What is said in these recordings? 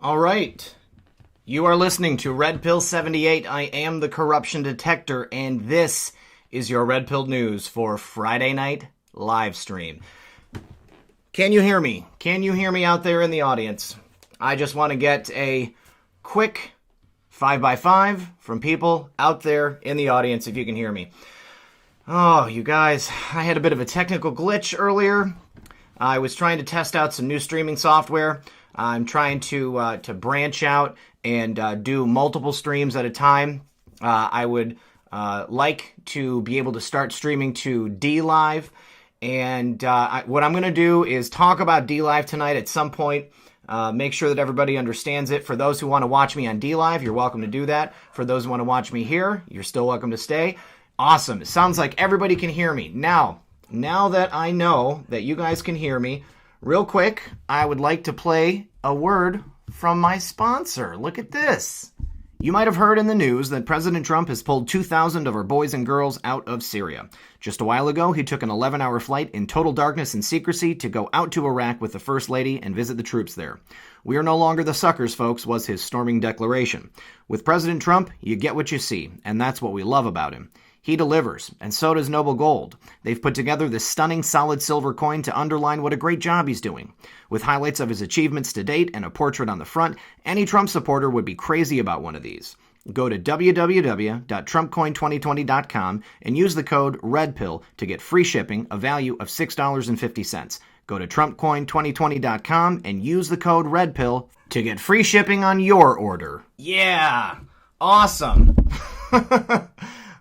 All right. You are listening to Red Pill 78. I am the corruption detector, and this is your Red Pill news for Friday night live stream. Can you hear me? Can you hear me out there in the audience? I just want to get a quick 5x5 from people out there in the audience if you can hear me. Oh, you guys, I had a bit of a technical glitch earlier. I was trying to test out some new streaming software. I'm trying to branch out and do multiple streams at a time. I would like to be able to start streaming to DLive. And what I'm going to do is talk about DLive tonight at some point. Make sure that everybody understands it. For those who want to watch me on DLive, you're welcome to do that. For those who want to watch me here, you're still welcome to stay. Awesome. It sounds like everybody can hear me. Now that I know that you guys can hear me, real quick, I would like to play a word from my sponsor. Look at this. You might have heard in the news that President Trump has pulled 2,000 of our boys and girls out of Syria. Just a while ago, he took an 11-hour flight in total darkness and secrecy to go out to Iraq with the First Lady and visit the troops there. "We are no longer the suckers, folks," was his storming declaration. With President Trump, you get what you see, and that's what we love about him. He delivers, and so does Noble Gold. They've put together this stunning solid silver coin to underline what a great job he's doing. With highlights of his achievements to date and a portrait on the front, any Trump supporter would be crazy about one of these. Go to www.trumpcoin2020.com and use the code REDPILL to get free shipping, a value of $6.50. Go to trumpcoin2020.com and use the code REDPILL to get free shipping on your order. Yeah! Awesome!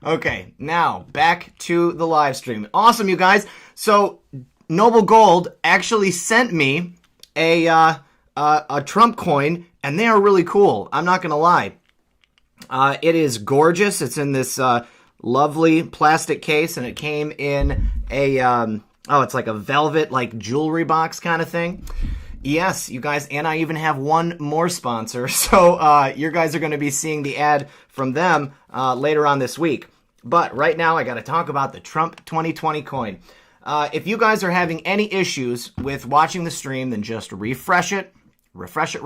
Okay, now back to the live stream. Awesome, you guys. So Noble Gold actually sent me a Trump coin, and they are really cool. I'm not gonna lie. It is gorgeous. It's in this lovely plastic case, and it came in a it's like a velvet, like jewelry box kind of thing. Yes, you guys, and I even have one more sponsor, so you guys are going to be seeing the ad from them later on this week. But right now, I got to talk about the Trump 2020 coin. If you guys are having any issues with watching the stream, then just refresh it. Refresh it.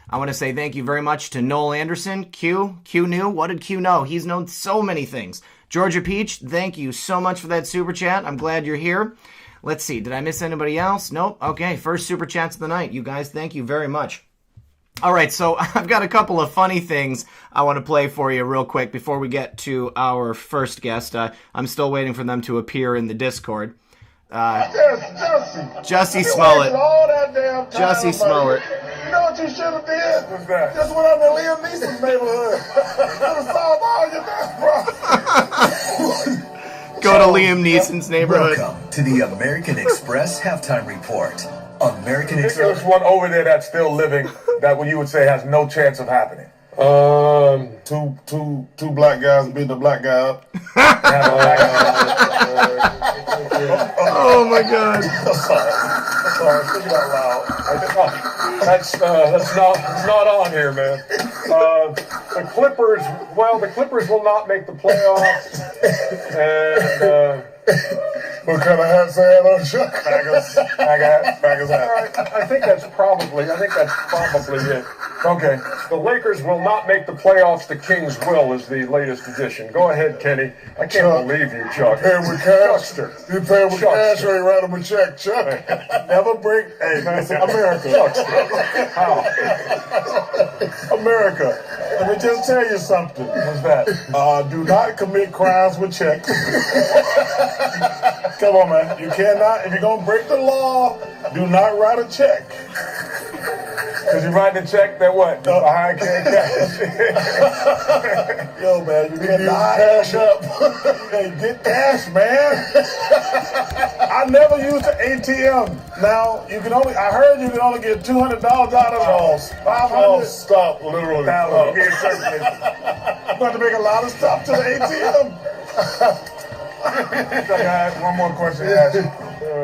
I want to say thank you very much to Noel Anderson. Q knew. What did Q know? He's known so many things. Georgia Peach, thank you so much for that super chat. I'm glad you're here. Let's see. Did I miss anybody else? Nope. Okay. First super chats of the night. You guys, thank you very much. All right. So I've got a couple of funny things I want to play for you real quick before we get to our first guest. I'm still waiting for them to appear in the Discord. Jussie Smollett. Jussie Smollett. You know what you should have did? What's that? Just went out to Liam Neeson's neighborhood. Could have solved all your problems. Go to Liam Neeson's neighborhood. Welcome to the American Express halftime report. American Express. Express. There's one over there that's still living that you would say has no chance of happening. Two black guys beating a black guy up. Oh my God! Sorry, think it out loud. That's not on here, man. The Clippers will not make the playoffs. And what kind of hat say that on, Chuck? Packers hat. I think that's probably it. Okay. The Lakers will not make the playoffs. The Kings will is the latest edition. Go ahead, Kenny. I can't believe you, Chuck. Pay with cash. Chuckster. You pay with cash or you write them a check, Chuck. Never break. Hey, America. How? America. Let me just tell you something. What's that? Do not commit crimes with checks. Come on, man. You cannot. If you're going to break the law, do not write a check. Because you're writing a check that what? Behind cash. Yo, man, you cannot cash up. Hey, get cash, man. I never used the ATM. Now, I heard you can only get $200 out of it. $500. Stop, literally. I'm about to make a lot of stuff to the ATM. I got one more question to ask you. Do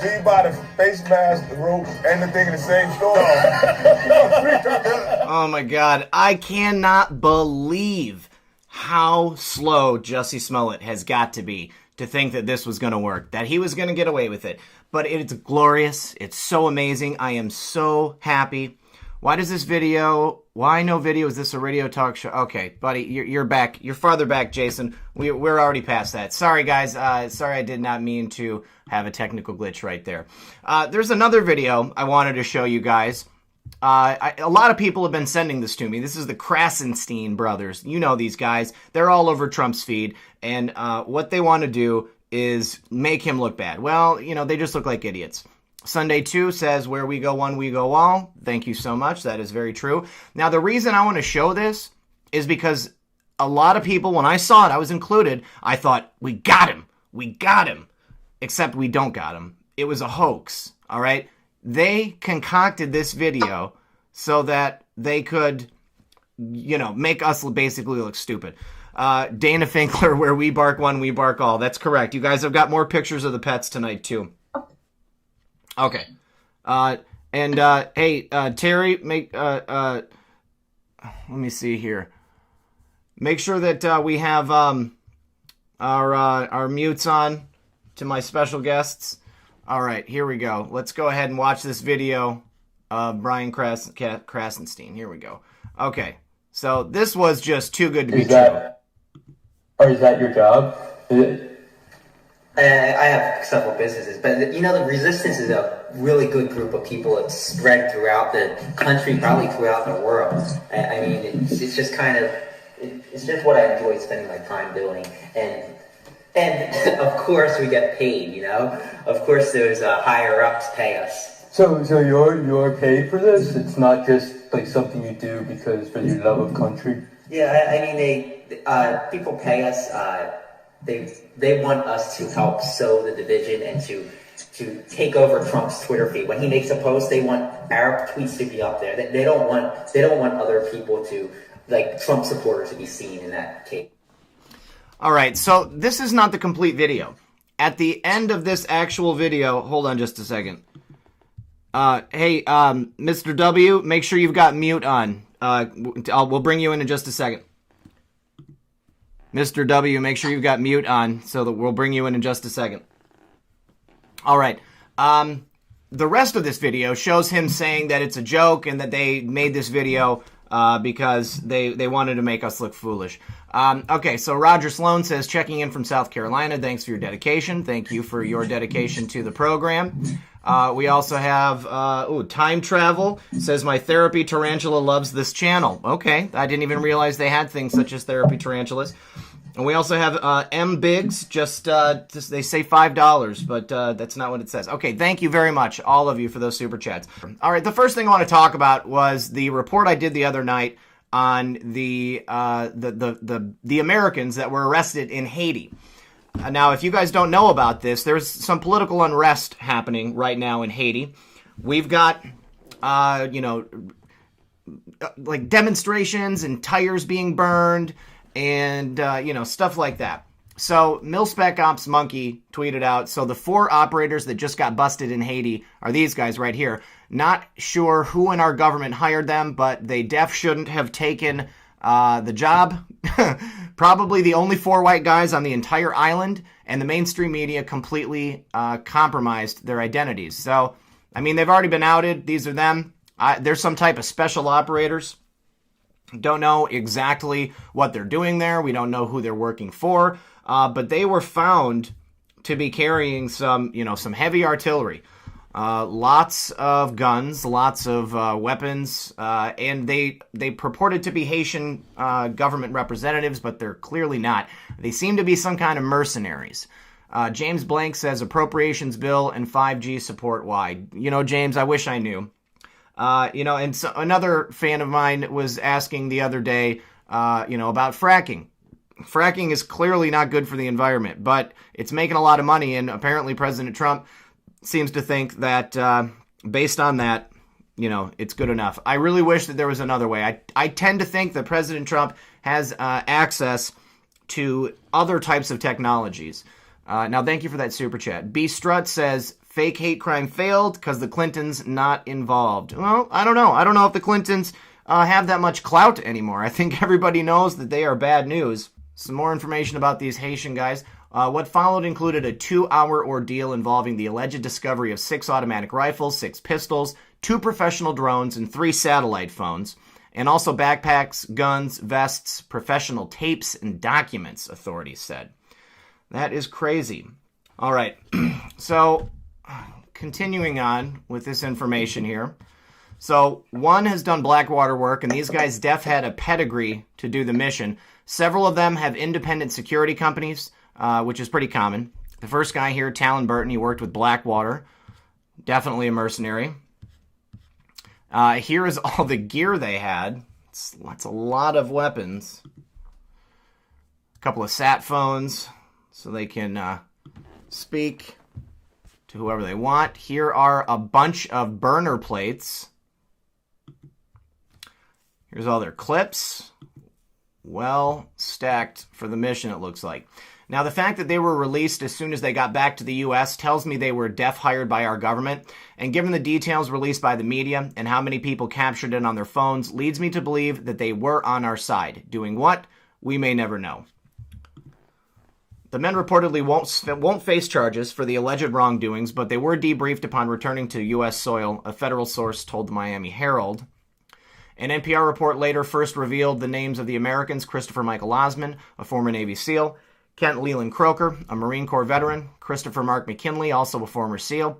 you buy the face mask, the rope, and the thing in the same store? Oh my God. I cannot believe how slow Jussie Smollett has got to be to think that this was going to work, that he was going to get away with it. but it's glorious. It's so amazing. I am so happy. Why does this video, why no video? Is this a radio talk show? Okay, buddy, you're back. You're farther back, Jason. We're already past that. Sorry, guys. Sorry, I did not mean to have a technical glitch right there. There's another video I wanted to show you guys. A lot of people have been sending this to me. This is the Krasenstein brothers. You know these guys. They're all over Trump's feed. And what they want to do is make him look bad. Well, you know, they just look like idiots. Sunday 2 says, where we go one, we go all. Thank you so much. That is very true. Now, the reason I want to show this is because a lot of people, when I saw it, I was included, I thought, we got him. We got him. Except we don't got him. It was a hoax, all right? They concocted this video so that they could, you know, make us basically look stupid. Dana Finkler, where we bark one, we bark all. That's correct. You guys have got more pictures of the pets tonight, too. Okay. Hey, Terry, let me see here. Make sure that we have our mutes on to my special guests. All right, here we go. Let's go ahead and watch this video of Brian Krasenstein. Here we go. Okay, so this was just too good to be true. Or is that your job? I have several businesses, but you know, the Resistance is a really good group of people. It's spread throughout the country, probably throughout the world. I mean, it's just kind of, it's just what I enjoy spending my time doing. And of course we get paid, you know? Of course those higher ups pay us. So you're paid for this? It's not just like something you do because for your love of country? Yeah, I mean, people pay us. They want us to help sow the division and to take over Trump's Twitter feed. When he makes a post, they want our tweets to be up there. They don't want other people to, like, Trump supporters to be seen in that case. All right, so this is not the complete video. At the end of this actual video, hold on just a second. Hey, Mr. W, make sure you've got mute on. We'll bring you in just a second. Mr. W, make sure you've got mute on so that we'll bring you in just a second. All right. The rest of this video shows him saying that it's a joke and that they made this video because they wanted to make us look foolish. Okay, so Roger Sloan says, checking in from South Carolina. Thanks for your dedication. Thank you for your dedication to the program. We also have, Time Travel says, my therapy tarantula loves this channel. Okay, I didn't even realize they had things such as therapy tarantulas. And we also have M Biggs, just they say $5, but that's not what it says. Okay, thank you very much, all of you, for those super chats. All right, the first thing I want to talk about was the report I did the other night on the Americans that were arrested in Haiti. Now, if you guys don't know about this, there's some political unrest happening right now in Haiti. We've got, like demonstrations and tires being burned and, stuff like that. So, Mil-Spec Ops Monkey tweeted out, so the 4 operators that just got busted in Haiti are these guys right here. Not sure who in our government hired them, but they shouldn't have taken the job. Probably the only 4 white guys on the entire island, and the mainstream media completely compromised their identities. So, I mean, they've already been outed. These are them. There's some type of special operators. Don't know exactly what they're doing there. We don't know who they're working for. But they were found to be carrying some heavy artillery. Lots of guns, lots of weapons, and they purported to be Haitian government representatives, but they're clearly not. They seem to be some kind of mercenaries. James Blank says, appropriations bill and 5G support why? James, I wish I knew. And so another fan of mine was asking the other day, about fracking. Fracking is clearly not good for the environment, but it's making a lot of money, and apparently President Trump seems to think that based on that, it's good enough. I really wish that there was another way. I tend to think that President Trump has access to other types of technologies. Now, thank you for that super chat. B. Strut says, fake hate crime failed because the Clintons not involved. Well, I don't know. I don't know if the Clintons have that much clout anymore. I think everybody knows that they are bad news. Some more information about these Haitian guys. What followed included a 2-hour ordeal involving the alleged discovery of 6 automatic rifles, 6 pistols, 2 professional drones, and 3 satellite phones, and also backpacks, guns, vests, professional tapes, and documents, authorities said. That is crazy. All right, so continuing on with this information here. So one has done Blackwater work, and these guys def had a pedigree to do the mission. Several of them have independent security companies, which is pretty common. The first guy here, Talon Burton, he worked with Blackwater. Definitely a mercenary. Here is all the gear they had. That's a lot of weapons. A couple of sat phones, so they can speak to whoever they want. Here are a bunch of burner plates. Here's all their clips. Well stacked for the mission, it looks like. Now, the fact that they were released as soon as they got back to the U.S. tells me they were def hired by our government. And given the details released by the media and how many people captured it on their phones, leads me to believe that they were on our side. Doing what? We may never know. The men reportedly won't face charges for the alleged wrongdoings, but they were debriefed upon returning to U.S. soil, a federal source told the Miami Herald. An NPR report later first revealed the names of the Americans: Christopher Michael Osmond, a former Navy SEAL; Kent Leland Croker, a Marine Corps veteran; Christopher Mark McKinley, also a former SEAL;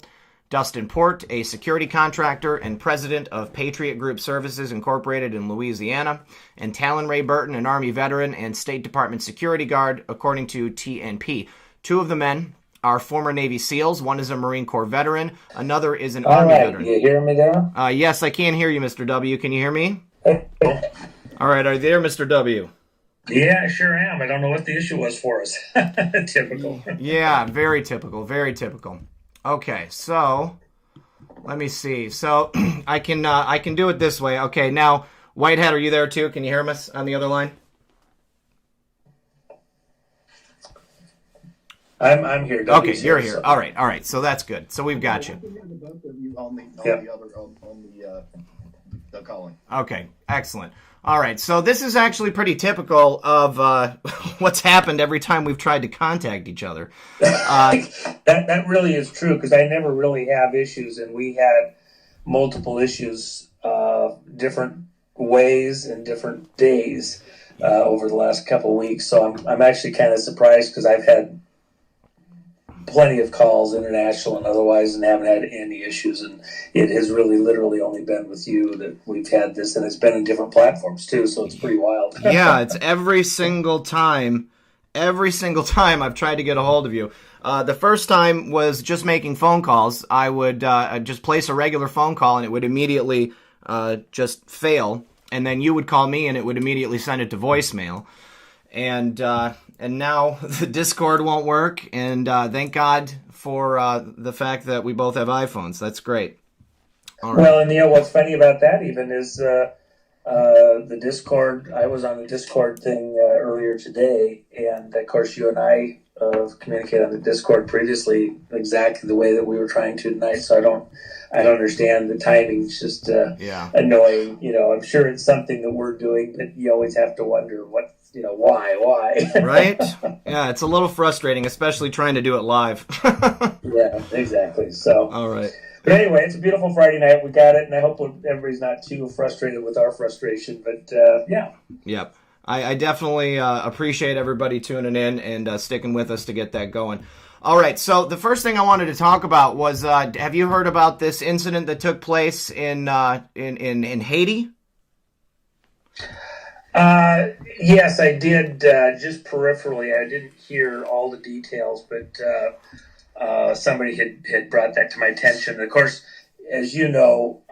Dustin Port, a security contractor and president of Patriot Group Services Incorporated in Louisiana; and Talon Ray Burton, an Army veteran and State Department security guard, according to TNP. 2 of the men are former Navy SEALs. One is a Marine Corps veteran. Another is an Army veteran. You hear me there? Yes, I can hear you, Mr. W. Can you hear me? All right, are you there, Mr. W? Yeah, I sure am. I don't know what the issue was for us. Typical. Yeah, very typical, very typical. Okay, so let me see. So I can do it this way. Okay, now, Whitehat, are you there too? Can you hear us on the other line? I'm here. Okay, you're here. So. All right. So that's good. So we've got you. The calling. Okay, excellent. All right, so this is actually pretty typical of what's happened every time we've tried to contact each other. That really is true, because I never really have issues, and we had multiple issues, different ways and different days over the last couple of weeks. So I'm actually kind of surprised, because I've had plenty of calls, international and otherwise, and haven't had any issues. And it has really literally only been with you that we've had this, and it's been in different platforms too, so it's pretty wild. Yeah, it's every single time I've tried to get a hold of you. The first time was just making phone calls. I would just place a regular phone call, and it would immediately just fail, and then you would call me, and it would immediately send it to voicemail. And now the Discord won't work, and thank God for the fact that we both have iPhones. That's great. All right. Well, and what's funny about that even is the Discord. I was on the Discord thing earlier today, and of course you and I communicated on the Discord previously exactly the way that we were trying to tonight. So I don't understand the timing. It's just annoying. I'm sure it's something that we're doing, but you always have to wonder what. Why? Right? Yeah, it's a little frustrating, especially trying to do it live. Yeah, exactly. So, all right. But anyway, it's a beautiful Friday night. We got it, and I hope everybody's not too frustrated with our frustration. But yeah. Yep. I definitely appreciate everybody tuning in and sticking with us to get that going. All right. So the first thing I wanted to talk about was, have you heard about this incident that took place in Haiti? Yes, I did, just peripherally. I didn't hear all the details, but somebody had brought that to my attention. Of course, as you know,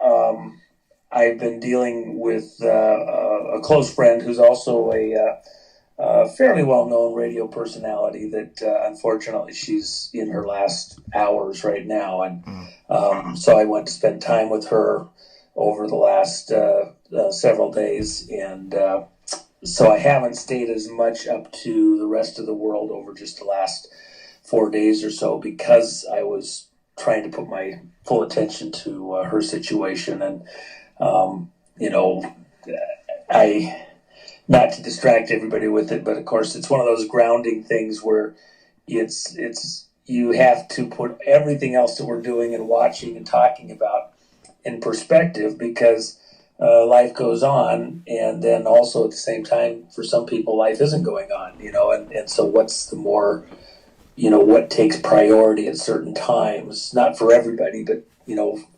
I've been dealing with a close friend who's also a fairly well-known radio personality that unfortunately she's in her last hours right now. And so I went to spend time with her over the last several days, and so I haven't stayed as much up to the rest of the world over just the last 4 days or so, because I was trying to put my full attention to her situation. And I, not to distract everybody with it, but of course it's one of those grounding things where it's you have to put everything else that we're doing and watching and talking about in perspective, because life goes on, and then also at the same time, for some people, life isn't going on, and so what's the more, what takes priority at certain times? Not for everybody, but,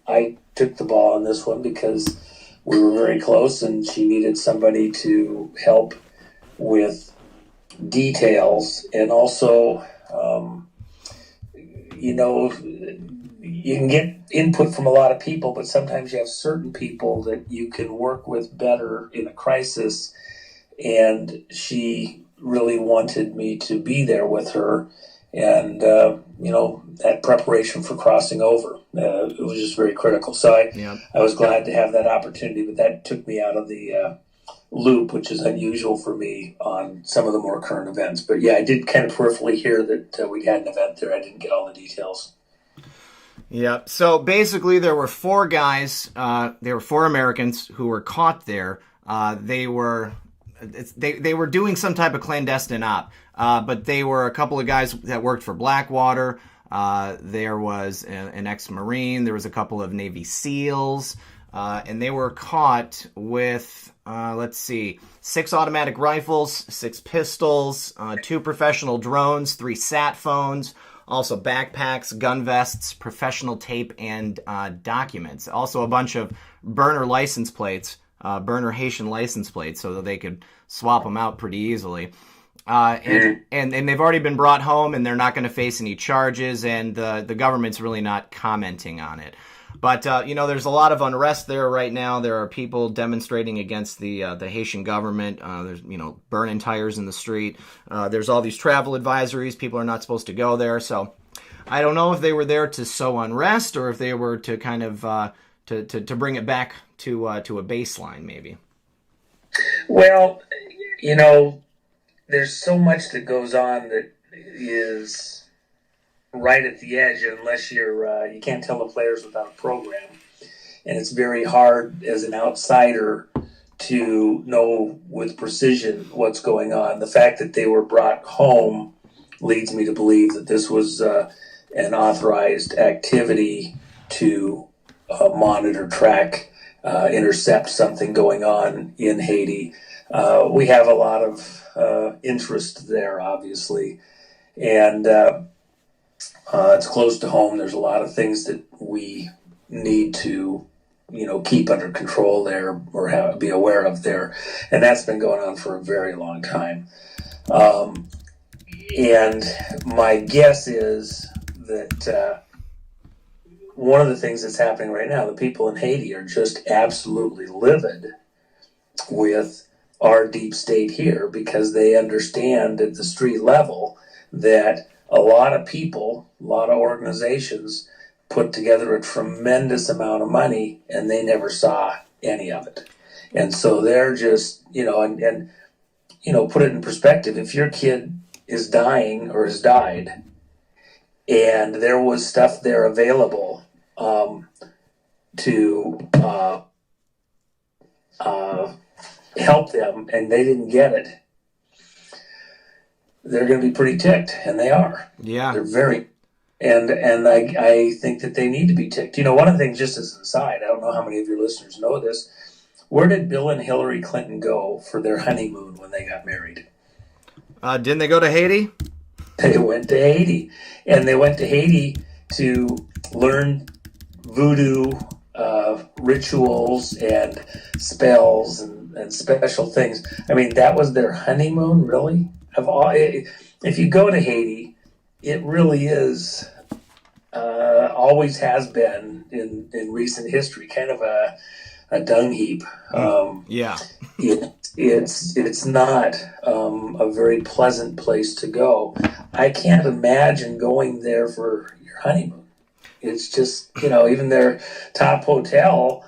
I took the ball on this one because we were very close, and she needed somebody to help with details, and also, you can get input from a lot of people, but sometimes you have certain people that you can work with better in a crisis. And she really wanted me to be there with her. And, that preparation for crossing over, it was just very critical. So I was glad to have that opportunity, but that took me out of the loop, which is unusual for me on some of the more current events. But yeah, I did kind of peripherally hear that we had an event there. I didn't get all the details. Yeah. So basically, there were 4 guys. There were 4 Americans who were caught there. They were doing some type of clandestine op, but they were a couple of guys that worked for Blackwater. There was an ex-Marine. There was a couple of Navy SEALs, and they were caught with 6 automatic rifles, 6 pistols, 2 professional drones, 3 sat phones. Also backpacks, gun vests, professional tape, and documents. Also a bunch of burner license plates, burner Haitian license plates, so that they could swap them out pretty easily. And they've already been brought home, and they're not going to face any charges, and the government's really not commenting on it. But, there's a lot of unrest there right now. There are people demonstrating against the Haitian government. There's, burning tires in the street. There's all these travel advisories. People are not supposed to go there. So I don't know if they were there to sow unrest or if they were to kind of to bring it back to a baseline, maybe. Well, there's so much that goes on that is right at the edge, unless you can't tell the players without a program. And it's very hard as an outsider to know with precision what's going on. The fact that they were brought home leads me to believe that this was an authorized activity to monitor, track, intercept something going on in Haiti. We have a lot of interest there, obviously. And it's close to home. There's a lot of things that we need to, keep under control there or be aware of there. And that's been going on for a very long time. And my guess is that one of the things that's happening right now, the people in Haiti are just absolutely livid with our deep state here, because they understand at the street level that a lot of people, a lot of organizations put together a tremendous amount of money, and they never saw any of it. And so they're just, and put it in perspective. If your kid is dying or has died, and there was stuff there available to help them, and they didn't get it, they're going to be pretty ticked, and they are. Yeah. They're very, and I think that they need to be ticked. One of the things, just as an aside, I don't know how many of your listeners know this, where did Bill and Hillary Clinton go for their honeymoon when they got married? Didn't they go to Haiti? They went to Haiti, and they went to Haiti to learn voodoo rituals and spells and special things. I mean, that was their honeymoon, really? If you go to Haiti, it really is, always has been in recent history, kind of a dung heap. Yeah. It's not a very pleasant place to go. I can't imagine going there for your honeymoon. It's just, even their top hotel,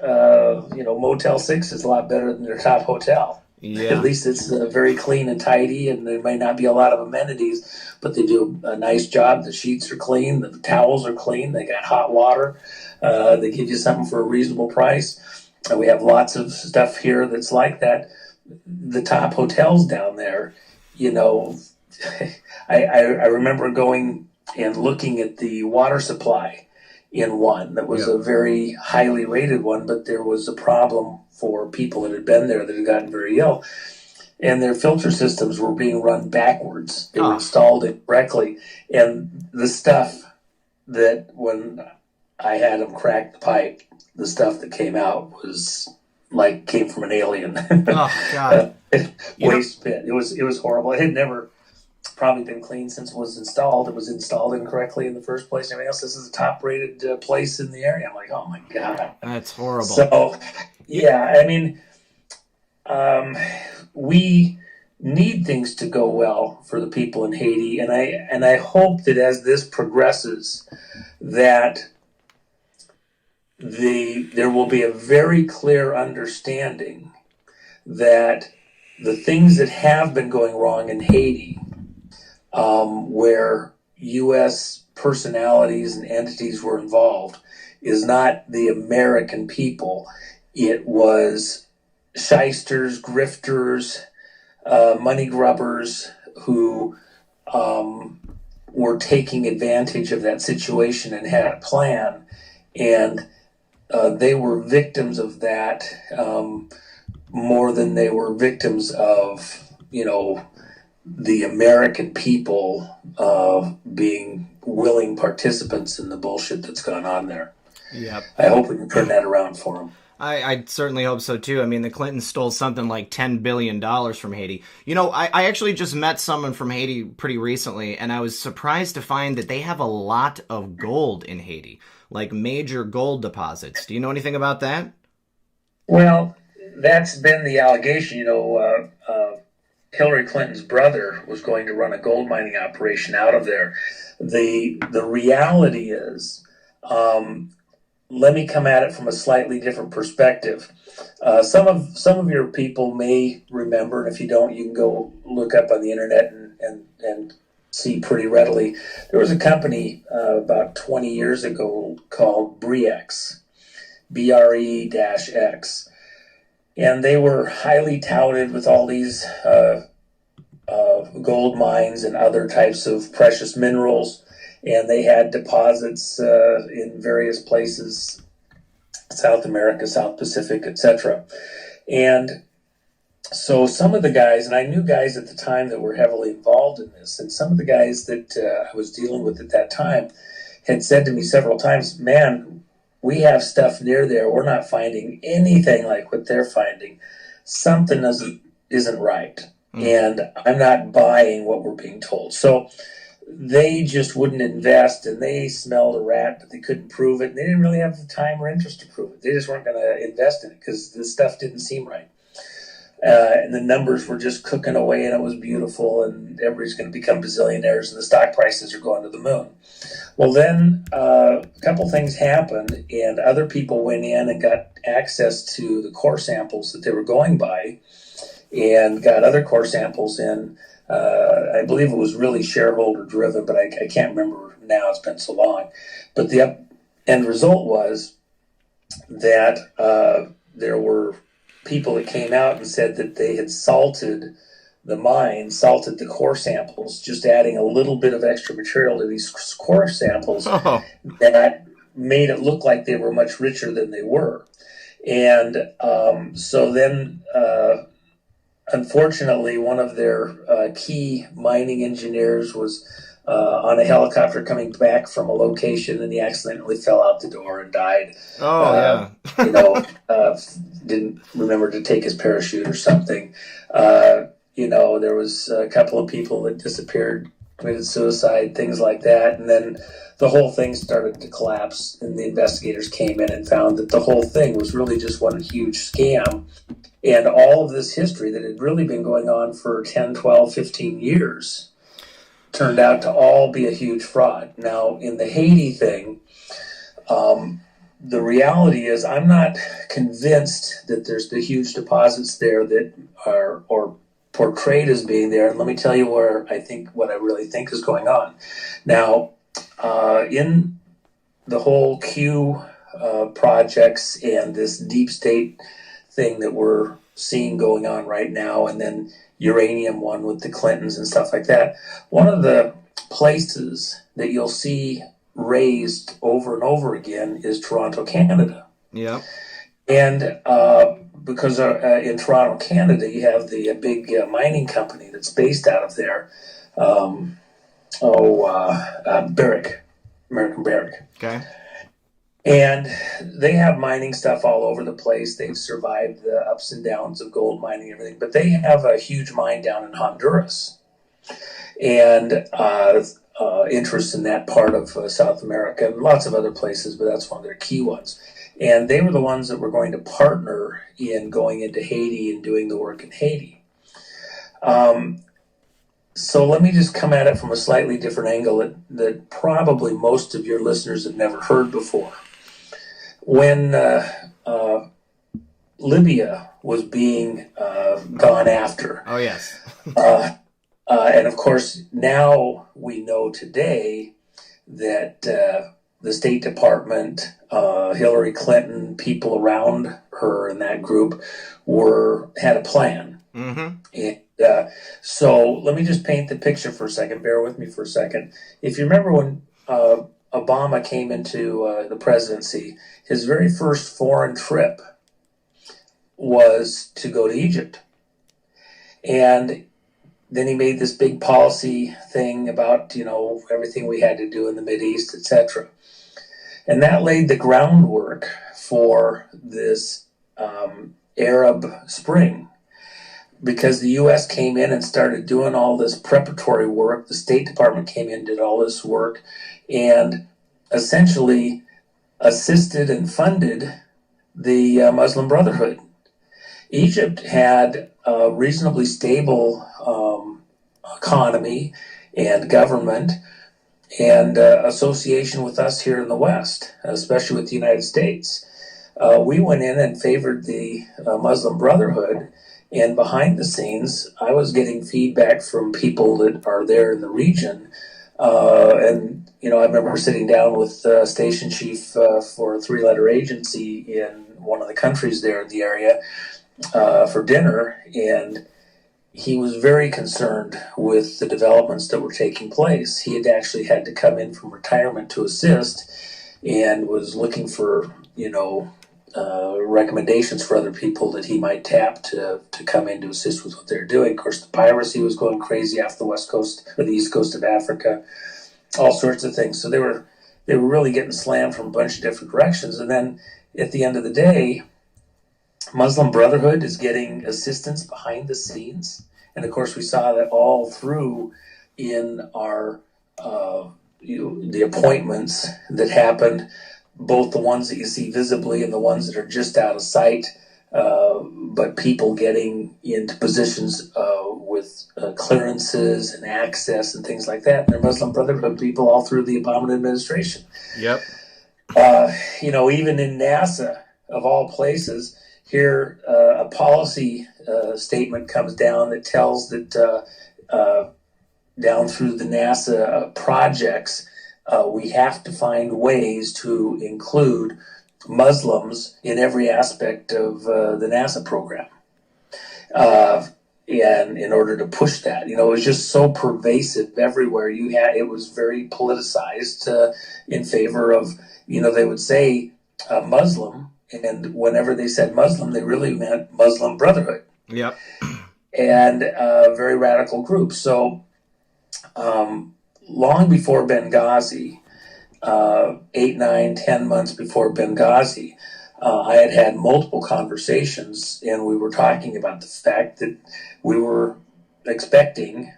Motel 6 is a lot better than their top hotel. Yeah. At least it's very clean and tidy, and there might not be a lot of amenities, but they do a nice job. The sheets are clean, the towels are clean, they got hot water, they give you something for a reasonable price. And we have lots of stuff here that's like that. The top hotels down there, I remember going and looking at the water supply in one that was a very highly rated one, but there was a problem for people that had been there that had gotten very ill, and their filter systems were being run backwards. They were installed incorrectly, and the stuff that when I had them crack the pipe, the stuff that came out was like came from an alien. Oh God! Waste pit. It was horrible. It had never probably been cleaned since it was installed. It was installed incorrectly in the first place. And everything else. This is a top-rated place in the area. I'm like, oh my God, that's horrible. So, yeah, I mean, we need things to go well for the people in Haiti, and I hope that as this progresses, that there will be a very clear understanding that the things that have been going wrong in Haiti, where U.S. personalities and entities were involved, is not the American people. It was shysters, grifters, money grubbers who were taking advantage of that situation and had a plan. And they were victims of that more than they were victims of, the American people being willing participants in the bullshit that's gone on there. Yep. I hope we can turn that around for them. I certainly hope so, too. I mean, the Clintons stole something like $10 billion from Haiti. I actually just met someone from Haiti pretty recently, and I was surprised to find that they have a lot of gold in Haiti, like major gold deposits. Do you know anything about that? Well, that's been the allegation. Hillary Clinton's brother was going to run a gold mining operation out of there. The reality is, let me come at it from a slightly different perspective. Some of your people may remember, and if you don't, you can go look up on the internet and see pretty readily. There was a company about 20 years ago called Brex, BRE-X. And they were highly touted with all these gold mines and other types of precious minerals. And they had deposits in various places, South America, South Pacific, etc. And so some of the guys, and I knew guys at the time that were heavily involved in this, and some of the guys that I was dealing with at that time had said to me several times, man, we have stuff near there. We're not finding anything like what they're finding. Something isn't right. And I'm not buying what we're being told. So they just wouldn't invest, and they smelled a rat, but they couldn't prove it. And they didn't really have the time or interest to prove it. They just weren't going to invest in it because the stuff didn't seem right. And the numbers were just cooking away, and it was beautiful, and everybody's going to become bazillionaires, and the stock prices are going to the moon. Well, then a couple things happened, and other people went in and got access to the core samples that they were going by, and got other core samples in. I believe it was really shareholder driven, but I can't remember now. It's been so long. But the end result was that there were people that came out and said that they had salted the mine, salted the core samples, just adding a little bit of extra material to these core samples that made it look like they were much richer than they were. And so then, unfortunately, one of their key mining engineers was on a helicopter coming back from a location, and he accidentally fell out the door and died. Didn't remember to take his parachute or something. There was a couple of people that disappeared, committed suicide, things like that. And then the whole thing started to collapse, and the investigators came in and found that the whole thing was really just one huge scam. And all of this history that had really been going on for 10, 12, 15 years turned out to all be a huge fraud. Now, in the Haiti thing, the reality is I'm not convinced that there's the huge deposits there that are or portrayed as being there. And let me tell you what I really think is going on. Now, in the whole Q projects and this deep state thing that we're seeing going on right now, and then uranium one with the Clintons and stuff like that. One of the places that you'll see raised over and over again is Toronto, Canada. Yep. And because in Toronto, Canada, you have the big mining company that's based out of there. Barrick, American Barrick. Okay. And they have mining stuff all over the place. They've survived the ups and downs of gold mining and everything. But they have a huge mine down in Honduras. And interest in that part of South America and lots of other places, but that's one of their key ones. And they were the ones that were going to partner in going into Haiti and doing the work in Haiti. So let me just come at it from a slightly different angle that probably most of your listeners have never heard before. When Libya was being gone after. Oh, yes. And of course, now we know today that the State Department, Hillary Clinton, people around her in that group had a plan. Mm-hmm. And so let me just paint the picture for a second. Bear with me for a second. If you remember when Obama came into the presidency, his very first foreign trip was to go to Egypt. And then he made this big policy thing about, everything we had to do in the Mideast, etc. And that laid the groundwork for this Arab Spring, because the U.S. came in and started doing all this preparatory work. The State Department came in, did all this work, and essentially assisted and funded the Muslim Brotherhood. Egypt had a reasonably stable economy and government and association with us here in the West, especially with the United States. We went in and favored the Muslim Brotherhood, and behind the scenes, I was getting feedback from people that are there in the region. I remember sitting down with station chief for a 3-letter agency in one of the countries there in the area for dinner, and he was very concerned with the developments that were taking place. He had actually had to come in from retirement to assist and was looking for, recommendations for other people that he might tap to come in to assist with what they're doing. Of course, the piracy was going crazy off the west coast or the east coast of Africa, all sorts of things. So they were really getting slammed from a bunch of different directions. And then at the end of the day, Muslim Brotherhood is getting assistance behind the scenes. And of course, we saw that all through in our the appointments that happened, both the ones that you see visibly and the ones that are just out of sight, but people getting into positions with clearances and access and things like that. And they're Muslim Brotherhood people all through the Obama administration. Yep. Even in NASA, of all places, here a policy statement comes down that tells that down through the NASA projects, we have to find ways to include Muslims in every aspect of the NASA program. And in order to push that, it was just so pervasive everywhere. It was very politicized in favor of, they would say Muslim, and whenever they said Muslim, they really meant Muslim Brotherhood. Yep. And a very radical group. So long before Benghazi, 8, 9, 10 months before Benghazi, I had multiple conversations, and we were talking about the fact that we were expecting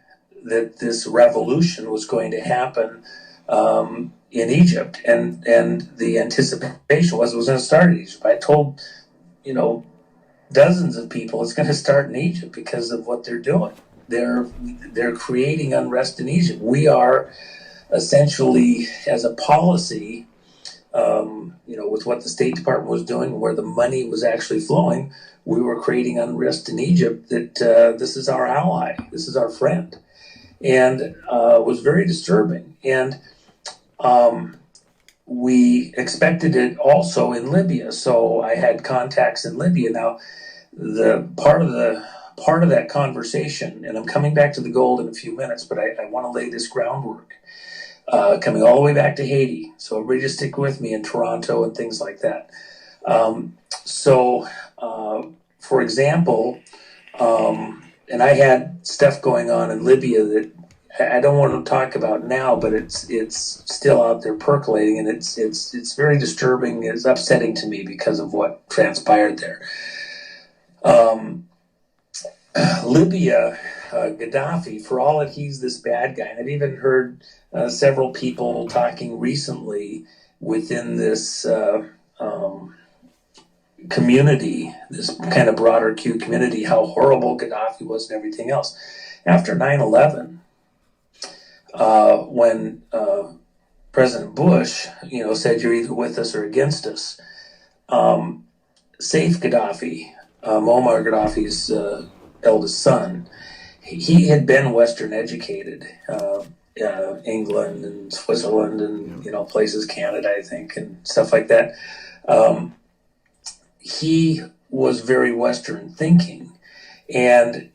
that this revolution was going to happen in Egypt, and the anticipation was it was going to start in Egypt. I told, dozens of people it's going to start in Egypt because of what they're doing. They're creating unrest in Egypt. We are essentially, as a policy, with what the State Department was doing, where the money was actually flowing, we were creating unrest in Egypt that this is our ally, this is our friend. And it was very disturbing. And we expected it also in Libya. So I had contacts in Libya. Now, the part of the part of that conversation, and I'm coming back to the gold in a few minutes, but I want to lay this groundwork, coming all the way back to Haiti. So everybody just stick with me in Toronto and things like that. For example, and I had stuff going on in Libya that I don't want to talk about now, but it's still out there percolating, and it's very disturbing. It's upsetting to me because of what transpired there. Libya, Gaddafi, for all that he's this bad guy, and I've even heard several people talking recently within this community, this kind of broader Q community, how horrible Gaddafi was and everything else. After 9/11, when President Bush, said you're either with us or against us, Saif Gaddafi, Muammar Gaddafi's eldest son, he had been Western educated, England and Switzerland and places, Canada, I think, and stuff like that. He was very Western thinking, and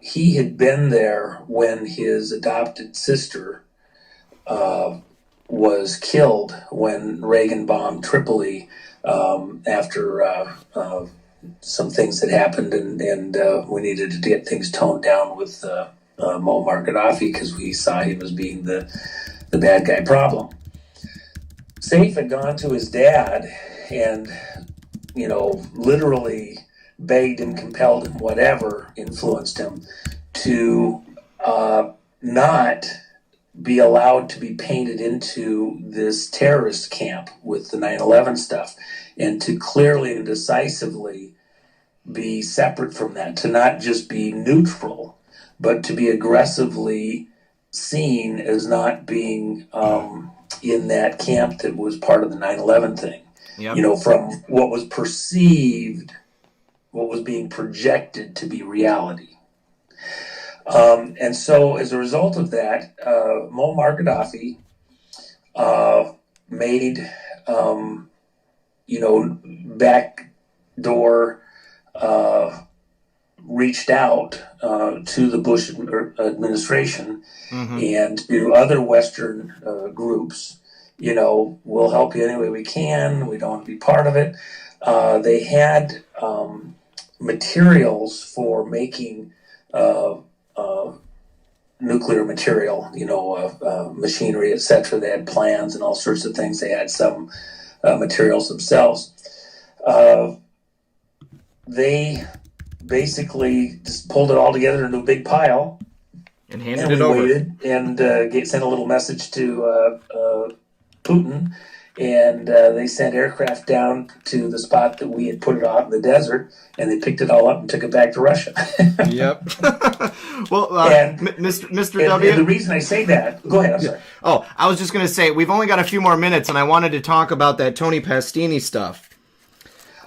he had been there when his adopted sister was killed when Reagan bombed Tripoli after some things had happened, and we needed to get things toned down with Muammar Gaddafi because we saw him as being the bad guy problem. Saif had gone to his dad and literally begged him, compelled him, whatever influenced him to not be allowed to be painted into this terrorist camp with the 9/11 stuff, and to clearly and decisively be separate from that, to not just be neutral, but to be aggressively seen as not being in that camp that was part of the 9/11 thing. Yep. From what was perceived, what was being projected to be reality. And so as a result of that, Muammar Gaddafi made, backdoor, reached out to the Bush administration and to other Western groups. We'll help you any way we can. We don't want to be part of it. They had materials for making nuclear material, machinery, etc. They had plans and all sorts of things. They had some materials themselves. They basically just pulled it all together into a big pile and handed it over. Waited and sent a little message to Putin, and they sent aircraft down to the spot that we had put it out in the desert, and they picked it all up and took it back to Russia. Yep. Well, Mr. And, W. And the reason I say that, go ahead, I'm sorry. Oh, I was just going to say, we've only got a few more minutes, and I wanted to talk about that Tony Pastini stuff.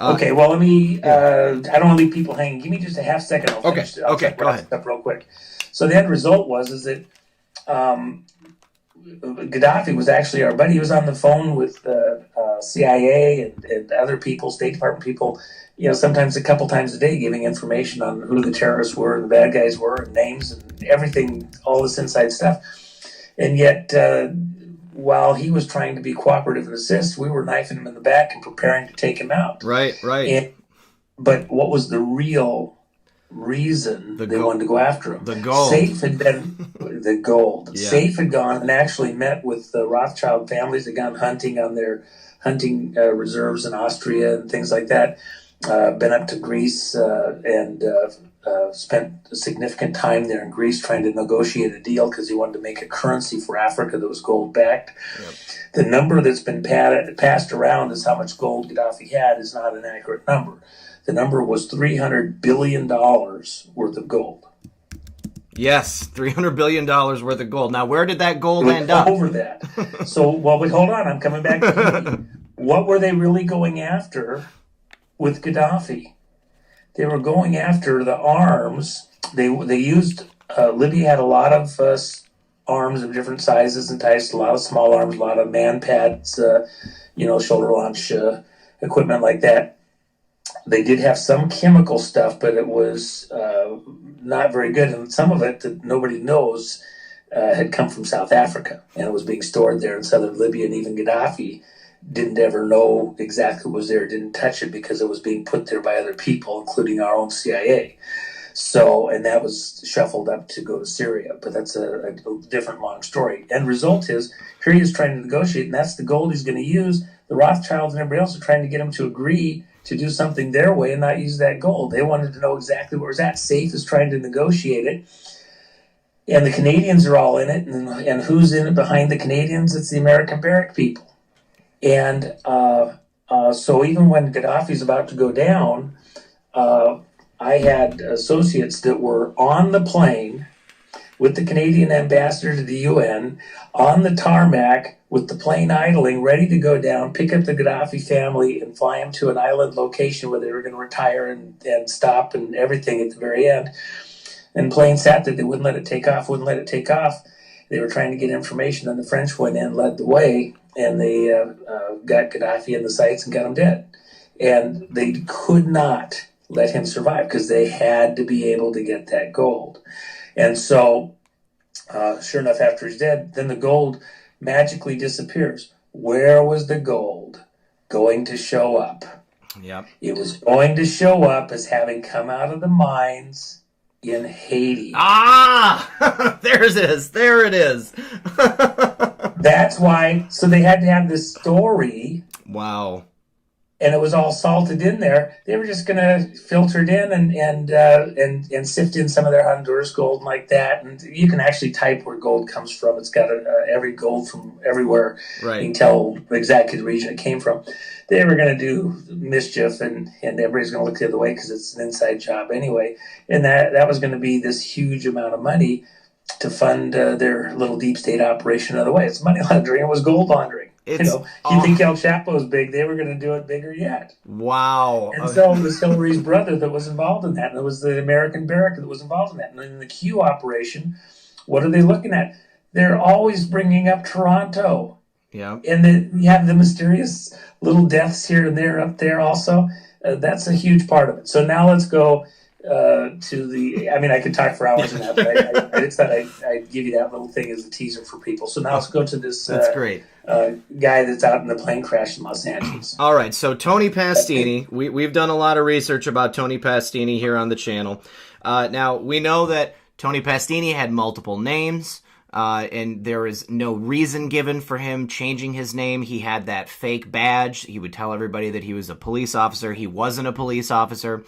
Okay, well, let me, I don't want to leave people hanging. Give me just a half second. I'll finish. Okay, go ahead. Up real quick. So the end result was that Gaddafi was actually our buddy. He was on the phone with CIA and other people, State Department people, sometimes a couple times a day, giving information on who the terrorists were and the bad guys were and names and everything, all this inside stuff. And yet, while he was trying to be cooperative and assist, we were knifing him in the back and preparing to take him out. Right. But what was the real reason they wanted to go after him? The gold. Saif had been the gold. Yeah. Saif had gone and actually met with the Rothschild families. Had gone hunting on their hunting reserves in Austria and things like that. Been up to Greece and spent a significant time there in Greece trying to negotiate a deal because he wanted to make a currency for Africa that was gold backed. Yep. The number that's been passed around as how much gold Gaddafi had is not an accurate number. The number was $300 billion worth of gold. Yes, $300 billion worth of gold. Now, where did that gold end up? Over that. So, but hold on, I'm coming back to Haiti. What were they really going after with Gaddafi? They were going after the arms. They used, Libya had a lot of arms of different sizes and types, a lot of small arms, a lot of man pads, shoulder launch equipment like that. They did have some chemical stuff, but it was not very good. And some of it that nobody knows had come from South Africa, and it was being stored there in southern Libya. And even Gaddafi didn't ever know exactly what was there, didn't touch it because it was being put there by other people, including our own CIA. So, and that was shuffled up to go to Syria, but that's a different long story. End result is, here he is trying to negotiate, and that's the gold he's going to use. The Rothschilds and everybody else are trying to get him to agree to do something their way and not use that gold. They wanted to know exactly where it was at. SAFE is trying to negotiate it, and the Canadians are all in it, and who's in it behind the Canadians? It's the American barrack people. And so even when Gaddafi's about to go down, I had associates that were on the plane with the Canadian ambassador to the UN, on the tarmac with the plane idling, ready to go down, pick up the Gaddafi family and fly them to an island location where they were going to retire and stop and everything at the very end. And plane sat there, they wouldn't let it take off. They were trying to get information, and the French went in, led the way, and they got Gaddafi in the sights and got him dead. And they could not let him survive because they had to be able to get that gold. And so, sure enough, after he's dead, then the gold magically disappears. Where was the gold going to show up? Yep. It was going to show up as having come out of the mines in Haiti. Ah! There it is. There it is. That's why, so they had to have this story. Wow. And it was all salted in there. They were just going to filter it in and sift in some of their Honduras gold like that. And you can actually type where gold comes from. It's got every gold from everywhere. Right. You can tell exactly the region it came from. They were going to do mischief, and everybody's going to look the other way because it's an inside job anyway. And that was going to be this huge amount of money to fund their little deep state operation another way. It's money laundering. It was gold laundering. You think El Chapo's big, they were going to do it bigger yet. Wow. And so it was Hillary's brother that was involved in that, and it was the American barrack that was involved in that. And in the Q operation, what are they looking at? They're always bringing up Toronto. Yeah. And then you have the mysterious little deaths here and there up there also. That's a huge part of it. So now let's go to the, I mean, I could talk for hours on that, but I just thought I'd give you that little thing as a teaser for people. So now let's go to this That's great. Guy that's out in the plane crash in Los Angeles. All right, so Tony Pastini, we've done a lot of research about Tony Pastini here on the channel. Now, we know that Tony Pastini had multiple names. And there is no reason given for him changing his name. He had that fake badge. He would tell everybody that he was a police officer. He wasn't a police officer.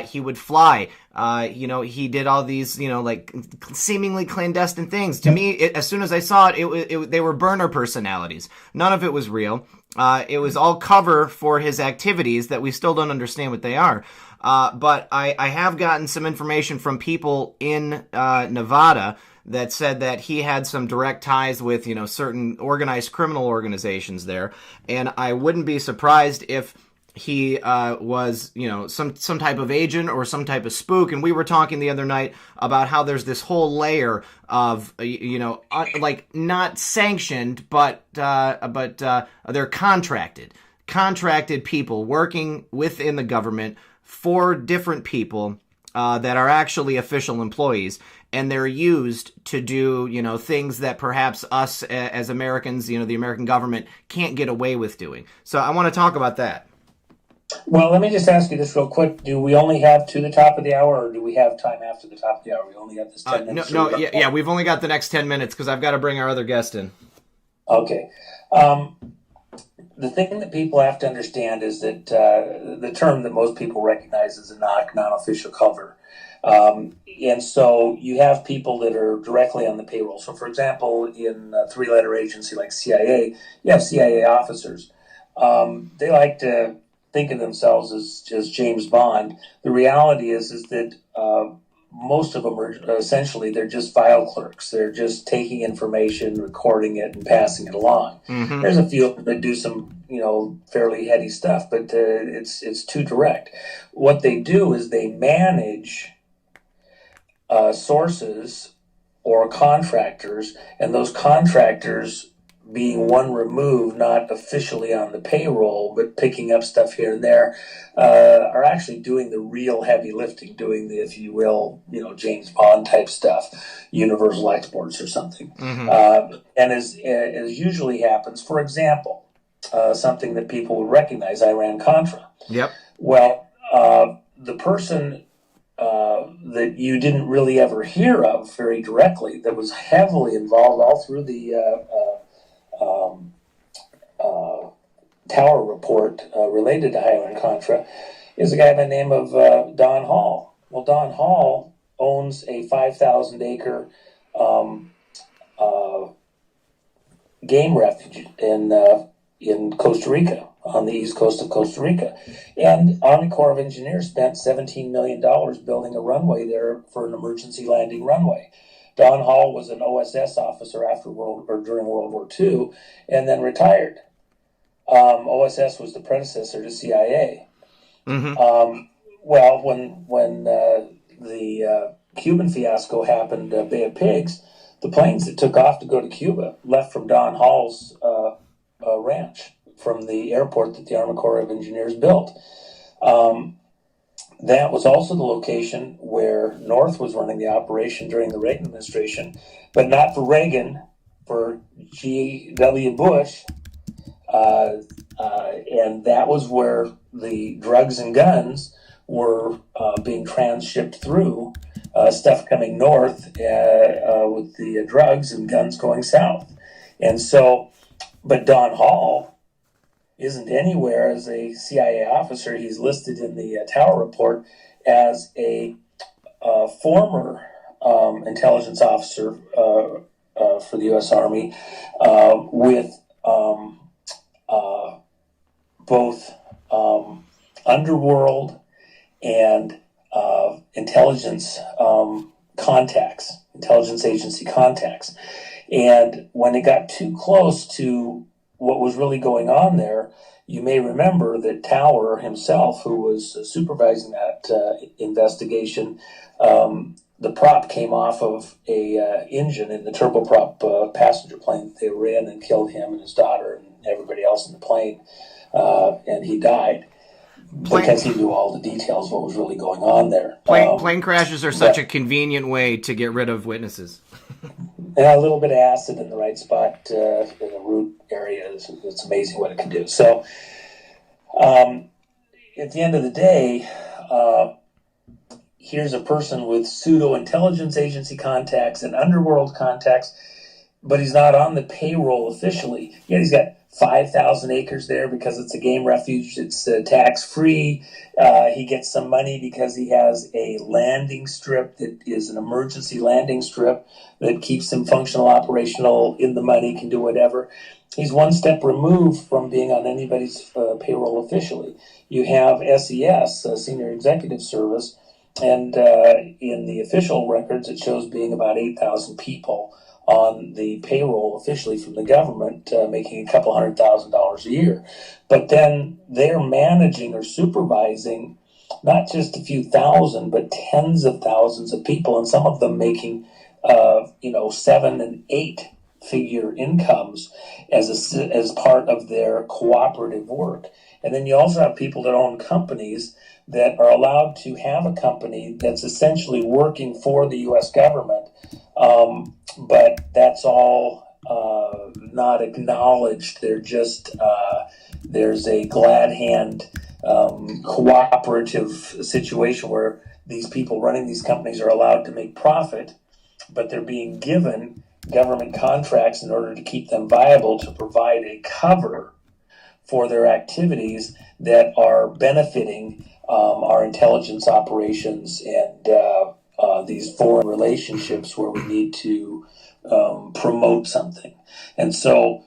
He would fly. He did all these, like seemingly clandestine things. To me, as soon as I saw it, they were burner personalities. None of it was real. It was all cover for his activities that we still don't understand what they are. But I have gotten some information from people in Nevada that said that he had some direct ties with, certain organized criminal organizations there. And I wouldn't be surprised if he was, some type of agent or some type of spook. And we were talking the other night about how there's this whole layer of, like not sanctioned, but they're contracted people working within the government for different people that are actually official employees. And they're used to do, things that perhaps us as Americans, the American government can't get away with doing. So I want to talk about that. Well, let me just ask you this real quick. Do we only have to the top of the hour, or do we have time after the top of the hour? We only got this 10 minutes. Yeah, we've only got the next 10 minutes because I've got to bring our other guest in. Okay. The thing that people have to understand is that the term that most people recognize is a non-official cover. And so you have people that are directly on the payroll. So, for example, in a three-letter agency like CIA, you have CIA officers. They like to think of themselves as James Bond. The reality is that most of them are essentially, they're just file clerks. They're just taking information, recording it, and passing it along. Mm-hmm. There's a few of them that do some, fairly heady stuff, but it's too direct. What they do is they manage sources or contractors, and those contractors being one remove, not officially on the payroll, but picking up stuff here and there, are actually doing the real heavy lifting, doing the, if you will, James Bond type stuff, universal exports or something. And as usually happens, for example, something that people would recognize, Iran-Contra. Yep. Well, the person that you didn't really ever hear of very directly, that was heavily involved all through the Tower report related to Iran-Contra, is a guy by the name of Don Hall. Well, Don Hall owns a 5,000-acre game refuge in Costa Rica, on the east coast of Costa Rica. And Army Corps of Engineers spent $17 million building a runway there for an emergency landing runway. Don Hall was an OSS officer during World War II, and then retired. OSS was the predecessor to CIA. Well, when the Cuban fiasco happened, Bay of Pigs, the planes that took off to go to Cuba left from Don Hall's ranch, from the airport that the Army Corps of Engineers built. That was also the location where North was running the operation during the Reagan administration, but not for Reagan, for G.W. Bush. And that was where the drugs and guns were being transshipped through, stuff coming north with the drugs and guns going south. And so, but Don Hall isn't anywhere as a CIA officer. He's listed in the Tower report as a former intelligence officer for the U.S. Army with both underworld and intelligence contacts, intelligence agency contacts. And when it got too close to what was really going on there, you may remember that Tower himself, who was supervising that investigation, the prop came off of a engine in the turboprop passenger plane that they were in, and killed him and his daughter and everybody else in the plane, and he died because he knew all the details of what was really going on there. Plane crashes are such a convenient way to get rid of witnesses. And a little bit of acid in the right spot in the root area, it's amazing what it can do. So at the end of the day, here's a person with pseudo-intelligence agency contacts and underworld contacts, but he's not on the payroll officially. Yet he's got 5,000 acres there because it's a game refuge. It's tax-free. He gets some money because he has a landing strip that is an emergency landing strip that keeps him functional, operational, in the money, can do whatever. He's one step removed from being on anybody's payroll officially. You have SES, Senior Executive Service, and in the official records it shows being about 8,000 people on the payroll officially from the government, making a couple $100,000 a year. But then they're managing or supervising not just a few thousand, but tens of thousands of people, and some of them making 7 and 8 figure incomes as part of their cooperative work. And then you also have people that own companies that are allowed to have a company that's essentially working for the U.S. government, but that's all not acknowledged. They're just there's a glad hand cooperative situation where these people running these companies are allowed to make profit, but they're being given government contracts in order to keep them viable, to provide a cover for their activities that are benefiting our intelligence operations and these foreign relationships where we need to promote something. And so,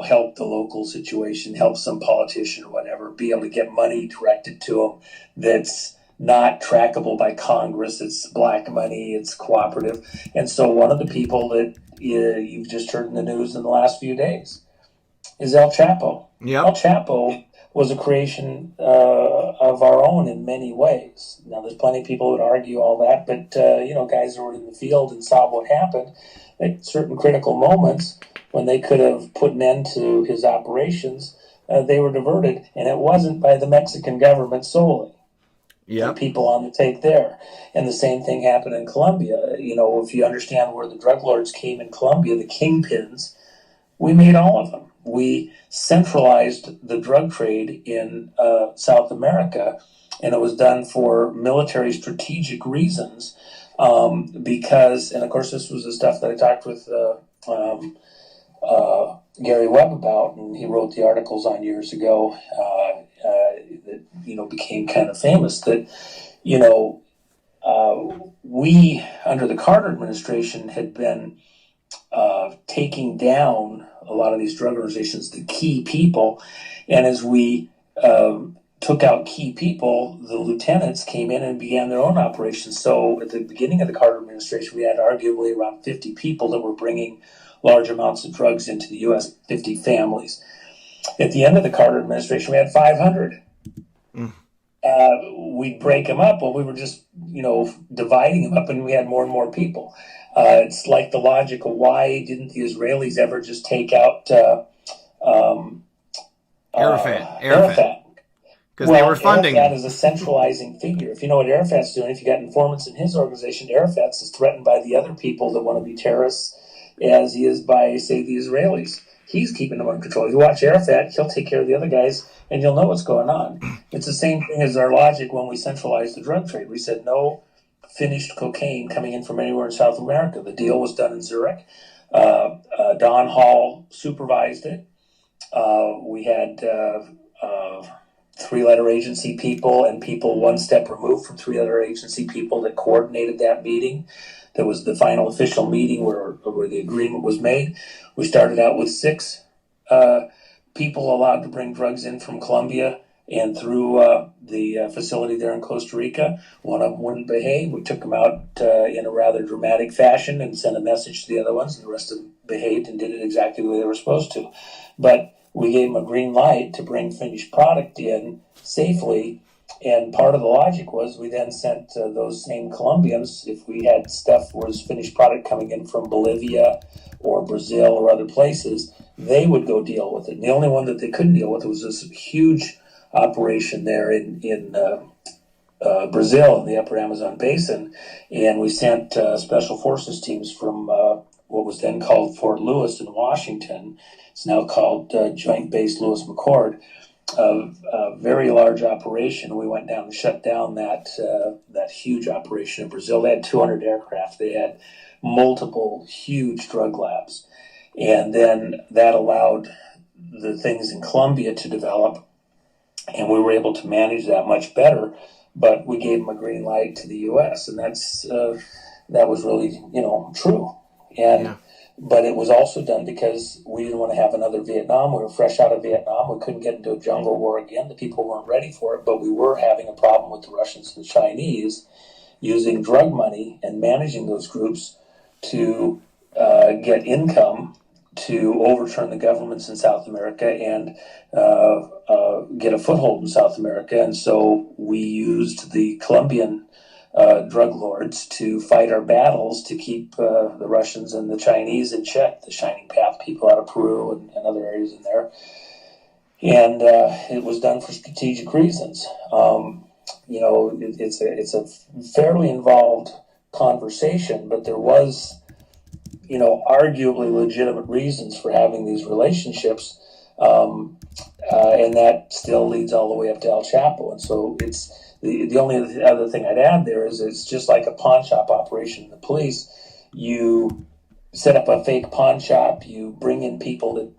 help the local situation, help some politician or whatever, be able to get money directed to them that's not trackable by Congress. It's black money, it's cooperative. And so one of the people that you've just heard in the news in the last few days is El Chapo. Yep. El Chapo was a creation of our own in many ways. Now, there's plenty of people who would argue all that, but guys who were in the field and saw what happened at certain critical moments when they could have put an end to his operations, they were diverted, and it wasn't by the Mexican government solely. Yep. The people on the take there. And the same thing happened in Colombia. If you understand where the drug lords came in Colombia, the kingpins, we made all of them. We centralized the drug trade in South America, and it was done for military strategic reasons because, and of course this was the stuff that I talked with Gary Webb about, and he wrote the articles on years ago that became kind of famous, that we under the Carter administration had been taking down a lot of these drug organizations, the key people, and as we took out key people, the lieutenants came in and began their own operations. So at the beginning of the Carter administration, we had arguably around 50 people that were bringing large amounts of drugs into the U.S., 50 families. At the end of the Carter administration, we had 500. We'd break them up, well, we were just, dividing them up, and we had more and more people. It's like the logic of why didn't the Israelis ever just take out Arafat? Because they were funding Arafat him. is a centralizing figure. If you know what Arafat's doing, if you got informants in his organization, Arafat's as threatened by the other people that want to be terrorists as he is by, say, the Israelis. He's keeping them under control. You watch Arafat, he'll take care of the other guys, and you'll know what's going on. It's the same thing as our logic when we centralized the drug trade. We said no finished cocaine coming in from anywhere in South America. The deal was done in Zurich. Don Hall supervised it. We had three-letter agency people and people one step removed from three-letter agency people that coordinated that meeting. That was the final official meeting where the agreement was made. We started out with 6 people allowed to bring drugs in from Colombia and through the facility there in Costa Rica. One of them wouldn't behave. We took them out in a rather dramatic fashion and sent a message to the other ones, and the rest of them behaved and did it exactly the way they were supposed to. But we gave them a green light to bring finished product in safely, and part of the logic was we then sent those same Colombians, if we had stuff was finished product coming in from Bolivia or Brazil or other places, they would go deal with it. And the only one that they couldn't deal with was this huge operation there in Brazil in the upper Amazon basin, and we sent special forces teams from what was then called Fort Lewis in Washington. It's now called Joint Base Lewis McChord. A very large operation. We went down and shut down that huge operation in Brazil. They had 200 aircraft. They had multiple huge drug labs, and then that allowed the things in Colombia to develop, and we were able to manage that much better. But we gave them a green light to the U.S., and that was really true. And yeah. But it was also done because we didn't want to have another Vietnam. We were fresh out of Vietnam. We couldn't get into a jungle war again. The people weren't ready for it, but we were having a problem with the Russians and the Chinese using drug money and managing those groups to get income to overturn the governments in South America and get a foothold in South America. And so we used the Colombian drug lords to fight our battles to keep the Russians and the Chinese in check, the Shining Path people out of Peru and other areas in there. And it was done for strategic reasons. It's a fairly involved conversation, but there was, arguably legitimate reasons for having these relationships. And that still leads all the way up to El Chapo. And so it's, the only other thing I'd add there is it's just like a pawn shop operation in the police. You set up a fake pawn shop, you bring in people that,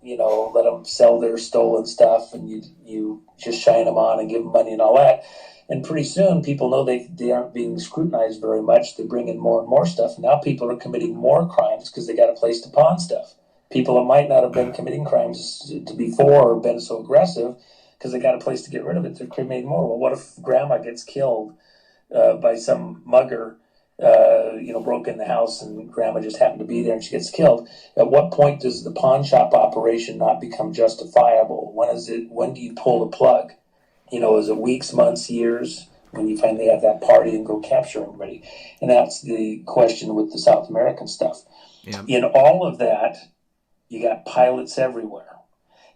let them sell their stolen stuff, and you just shine them on and give them money and all that. And pretty soon people know they aren't being scrutinized very much. They bring in more and more stuff. Now people are committing more crimes because they got a place to pawn stuff. People that might not have been committing crimes before or been so aggressive, because they got a place to get rid of it, they're committing more. Well, what if grandma gets killed by some mugger broke in the house and grandma just happened to be there and she gets killed. At what point does the pawn shop operation not become justifiable? When do you pull the plug? Is it weeks, months, years, when you finally have that party and go capture everybody? And that's the question with the South American stuff. Yeah. In all of that, you got pilots everywhere.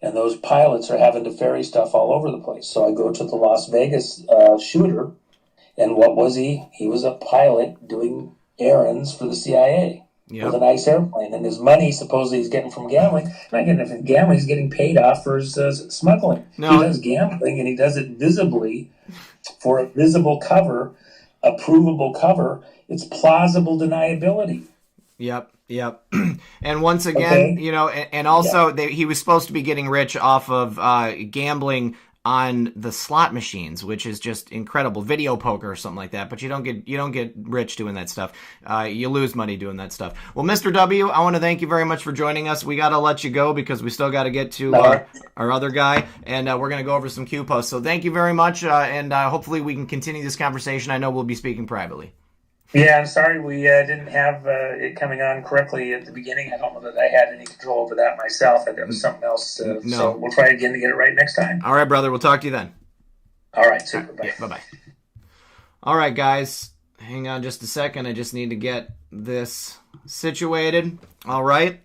And those pilots are having to ferry stuff all over the place. So I go to the Las Vegas shooter, and what was he? He was a pilot doing errands for the CIA with a nice airplane. And his money, supposedly, he's getting from gambling. Not getting it from gambling, he's getting paid off for his smuggling. No. He does gambling, and he does it visibly for a visible cover, a provable cover. It's plausible deniability. Yep. And once again, and also he was supposed to be getting rich off of gambling on the slot machines, which is just incredible. Video poker or something like that. But you don't get rich doing that stuff. You lose money doing that stuff. Well, Mr. W, I want to thank you very much for joining us. We got to let you go because we still got to get to our other guy, and we're going to go over some Q posts. So thank you very much, and hopefully we can continue this conversation. I know we'll be speaking privately. Yeah, I'm sorry we didn't have it coming on correctly at the beginning. I don't know that I had any control over that myself. That was something else. No. So we'll try again to get it right next time. All right, brother. We'll talk to you then. All right, super. Bye. Yeah, bye-bye. All right, guys. Hang on just a second. I just need to get this situated. All right.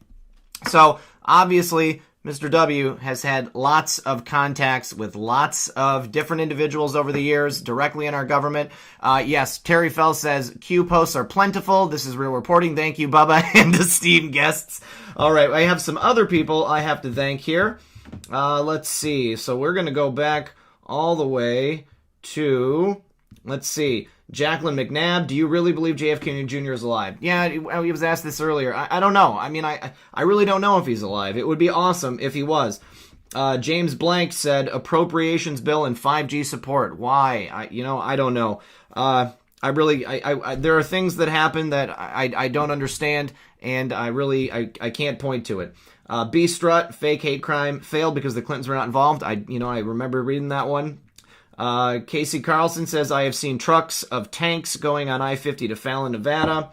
So, obviously, Mr. W has had lots of contacts with lots of different individuals over the years directly in our government. Yes, Terry Fell says, Q posts are plentiful. This is real reporting. Thank you, Bubba, and esteemed guests. All right, I have some other people I have to thank here. Let's see. So we're going to go back all the way to, let's see, Jacqueline McNabb, do you really believe JFK Jr. is alive? Yeah, he was asked this earlier. I don't know. I mean, I really don't know if he's alive. It would be awesome if he was. James Blank said, appropriations bill and 5G support. Why? I don't know. There are things that happen that I don't understand, and I can't point to it. B Strut, fake hate crime, failed because the Clintons were not involved. I remember reading that one. Casey Carlson says, I have seen trucks of tanks going on I-50 to Fallon, Nevada.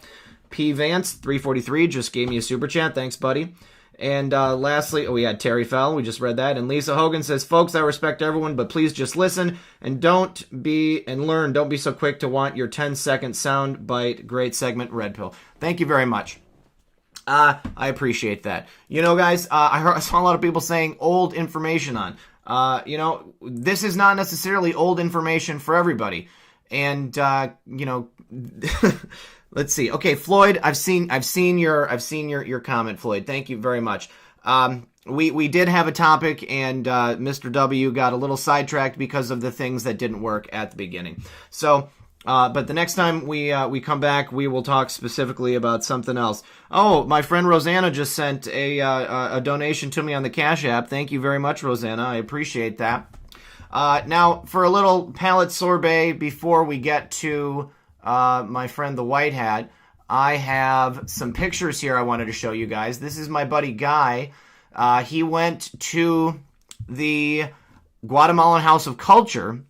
P. Vance, 343, just gave me a super chat. Thanks, buddy. And lastly, we had Terry Fell. We just read that. And Lisa Hogan says, folks, I respect everyone, but please just listen and learn. Don't be so quick to want your 10-second sound bite. Great segment, Red Pill. Thank you very much. I appreciate that. Guys, I saw a lot of people saying old information on. This is not necessarily old information for everybody. And, let's see. Okay, Floyd, I've seen your comment, Floyd. Thank you very much. We did have a topic, and Mr. W got a little sidetracked because of the things that didn't work at the beginning. So, but the next time we come back, we will talk specifically about something else. Oh, my friend Rosanna just sent a donation to me on the Cash App. Thank you very much, Rosanna. I appreciate that. Now, for a little palate sorbet before we get to my friend the White Hat, I have some pictures here I wanted to show you guys. This is my buddy Guy. He went to the Guatemalan House of Culture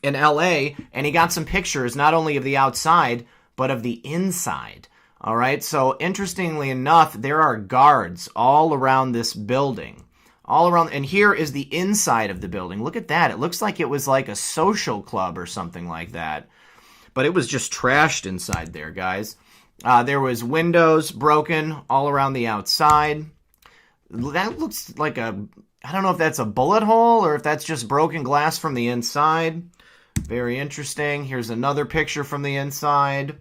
in LA, and he got some pictures not only of the outside, but of the inside. All right, so interestingly enough, there are guards all around this building. All around, and here is the inside of the building. Look at that. It looks like it was like a social club or something like that. But it was just trashed inside there, guys. There was windows broken all around the outside. That looks like I don't know if that's a bullet hole or if that's just broken glass from the inside. Very interesting. Here's another picture from the inside.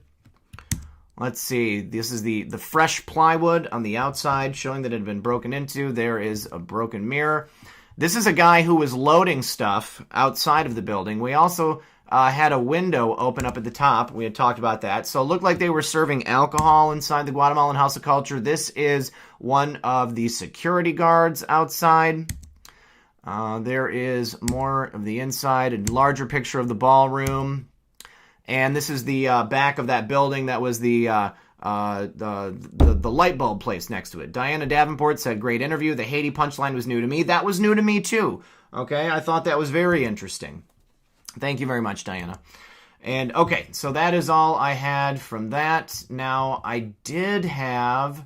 Let's see. This is the fresh plywood on the outside showing that it had been broken into. There is a broken mirror. This is a guy who was loading stuff outside of the building. We also had a window open up at the top. We had talked about that. So it looked like they were serving alcohol inside the Guatemalan House of Culture. This is one of the security guards outside. There is more of the inside, a larger picture of the ballroom. And this is the back of that building that was the light bulb place next to it. Diana Davenport said, great interview. The Haiti punchline was new to me. That was new to me too. Okay, I thought that was very interesting. Thank you very much, Diana. And okay, so that is all I had from that. Now, I did have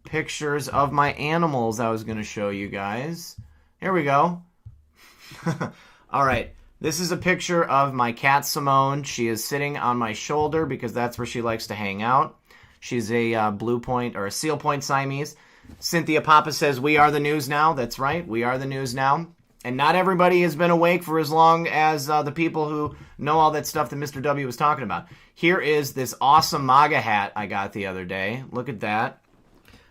pictures of my animals I was going to show you guys. Here we go. All right, this is a picture of my cat Simone. She is sitting on my shoulder because that's where she likes to hang out. She's a blue point or a seal point Siamese. Cynthia Papa says, we are the news now. That's right, we are the news now. And not everybody has been awake for as long as the people who know all that stuff that Mr. W was talking about. Here is this awesome MAGA hat I got the other day. Look at that.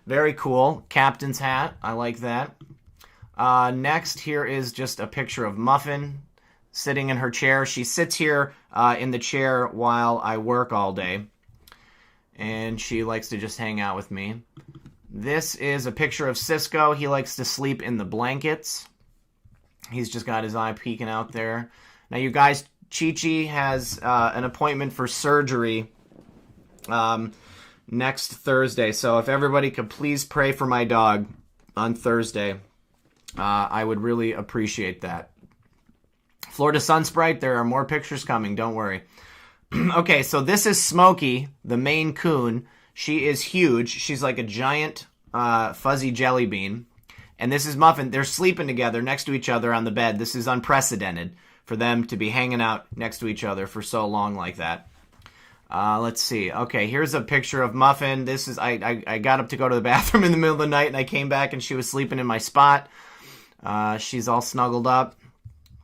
Very cool. Captain's hat. I like that. Next, here is just a picture of Muffin sitting in her chair. She sits here in the chair while I work all day. And she likes to just hang out with me. This is a picture of Cisco. He likes to sleep in the blankets. He's just got his eye peeking out there. Now, you guys, Chi-Chi has an appointment for surgery next Thursday. So if everybody could please pray for my dog on Thursday, I would really appreciate that. Florida Sunsprite, there are more pictures coming. Don't worry. Okay, so this is Smokey, the Maine Coon. She is huge. She's like a giant fuzzy jelly bean. And this is Muffin. They're sleeping together next to each other on the bed. This is unprecedented for them to be hanging out next to each other for so long like that. Let's see. Okay, here's a picture of Muffin. This is I got up to go to the bathroom in the middle of the night, and I came back, and she was sleeping in my spot. She's all snuggled up.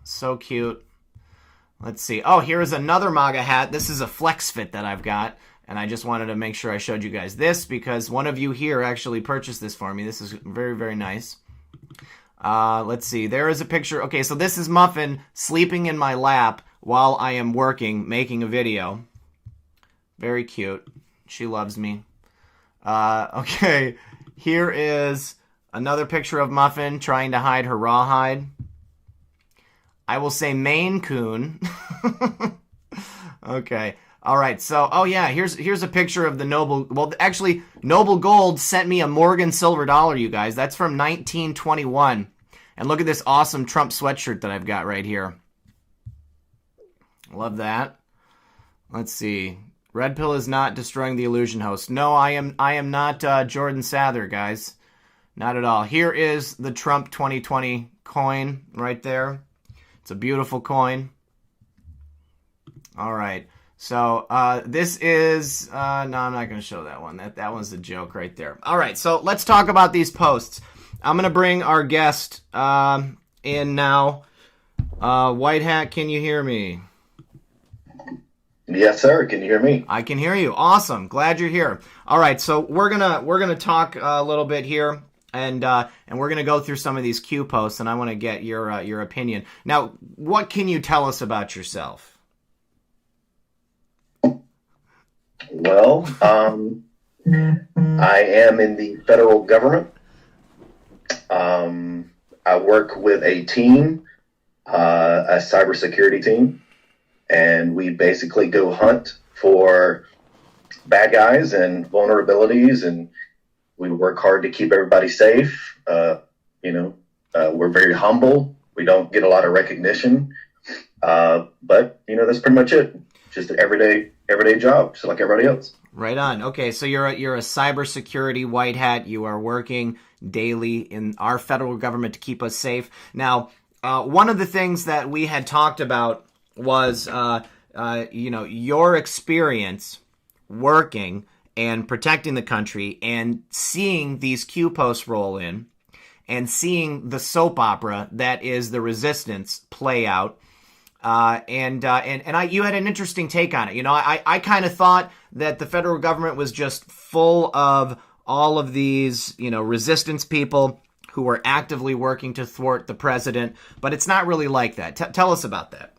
So cute. Let's see. Oh, here's another MAGA hat. This is a flex fit that I've got, and I just wanted to make sure I showed you guys this because one of you here actually purchased this for me. This is very, very nice. Let's see. There is a picture. Okay, so this is Muffin sleeping in my lap while I am working, making a video. Very cute. She loves me. Okay, here is another picture of Muffin trying to hide her rawhide. I will say Maine Coon. Okay. All right. So, oh yeah, here's a picture of the Noble. Well, actually, Noble Gold sent me a Morgan silver dollar, you guys. That's from 1921. And look at this awesome Trump sweatshirt that I've got right here. Love that. Let's see. Red Pill is not destroying the illusion host. No, I am not Jordan Sather, guys. Not at all. Here is the Trump 2020 coin right there. It's a beautiful coin. All right. So this is... no, I'm not going to show that one. That one's a joke right there. All right. So let's talk about these posts. I'm going to bring our guest in now. Whitehat, can you hear me? Yes, sir. Can you hear me? I can hear you. Awesome. Glad you're here. All right. So we're gonna talk a little bit here. And we're going to go through some of these Q posts, and I want to get your opinion. Now, what can you tell us about yourself? Well, I am in the federal government. I work with a team, a cybersecurity team, and we basically go hunt for bad guys and vulnerabilities, and we work hard to keep everybody safe. We're very humble. We don't get a lot of recognition. But, that's pretty much it. Just an everyday job, just like everybody else. Right on. Okay, so you're a cybersecurity white hat. You are working daily in our federal government to keep us safe. Now, one of the things that we had talked about was, your experience working and protecting the country and seeing these Q posts roll in and seeing the soap opera that is the resistance play out. You had an interesting take on it. I kind of thought that the federal government was just full of all of these, resistance people who were actively working to thwart the president, but it's not really like that. Tell us about that.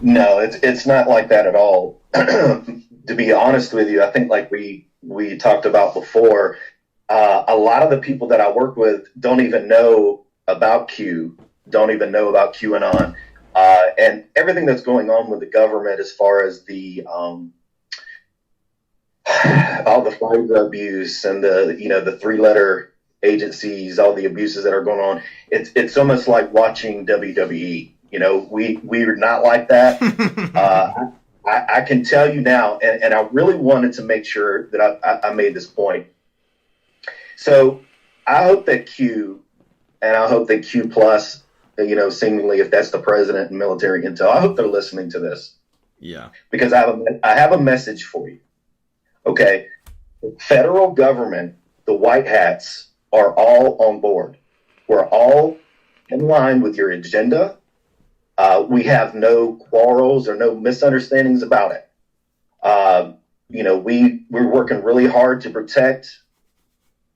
No, it's not like that at all. To be honest with you, I think like we talked about before, a lot of the people that I work with don't even know about Q, don't even know about QAnon. And everything that's going on with the government as far as the all the FISA abuse and the three-letter agencies, all the abuses that are going on, it's almost like watching WWE. We're not like that. I can tell you now, and I really wanted to make sure that I made this point. So I hope that Q, and I hope that Q plus, seemingly if that's the president and military intel, I hope they're listening to this. Yeah. Because I have a message for you. Okay. The federal government, the white hats, are all on board. We're all in line with your agenda. We have no quarrels or no misunderstandings about it. We're working really hard to protect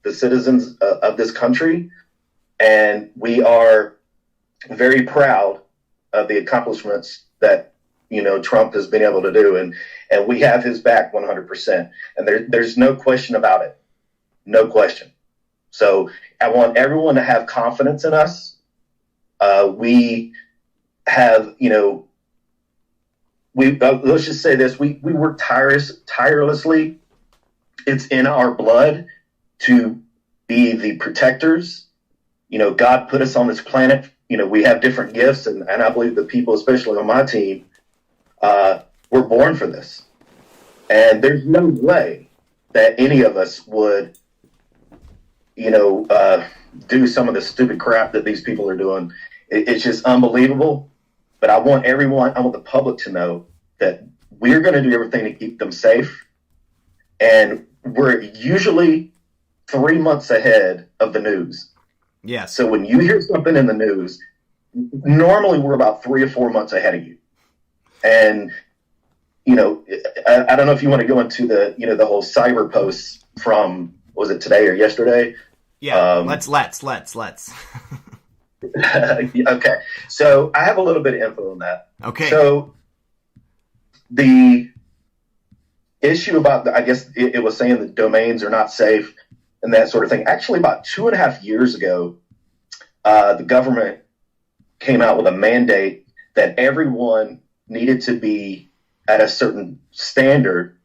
the citizens of this country, and we are very proud of the accomplishments that Trump has been able to do, and we have his back 100%. And there's no question about it, no question. So I want everyone to have confidence in us. We have, let's just say this: we work tirelessly. It's in our blood to be the protectors. God put us on this planet. We have different gifts, and I believe the people, especially on my team, were born for this. And there's no way that any of us would, do some of the stupid crap that these people are doing. It's just unbelievable. But I want the public to know that we're going to do everything to keep them safe. And we're usually 3 months ahead of the news. Yes. So when you hear something in the news, normally we're about 3 or 4 months ahead of you. And, I don't know if you want to go into the whole cyber posts from, was it today or yesterday? Yeah, let's. Okay. So I have a little bit of info on that. Okay. So the issue about, I guess it was saying the domains are not safe and that sort of thing. Actually, about 2.5 years ago, the government came out with a mandate that everyone needed to be at a certain standard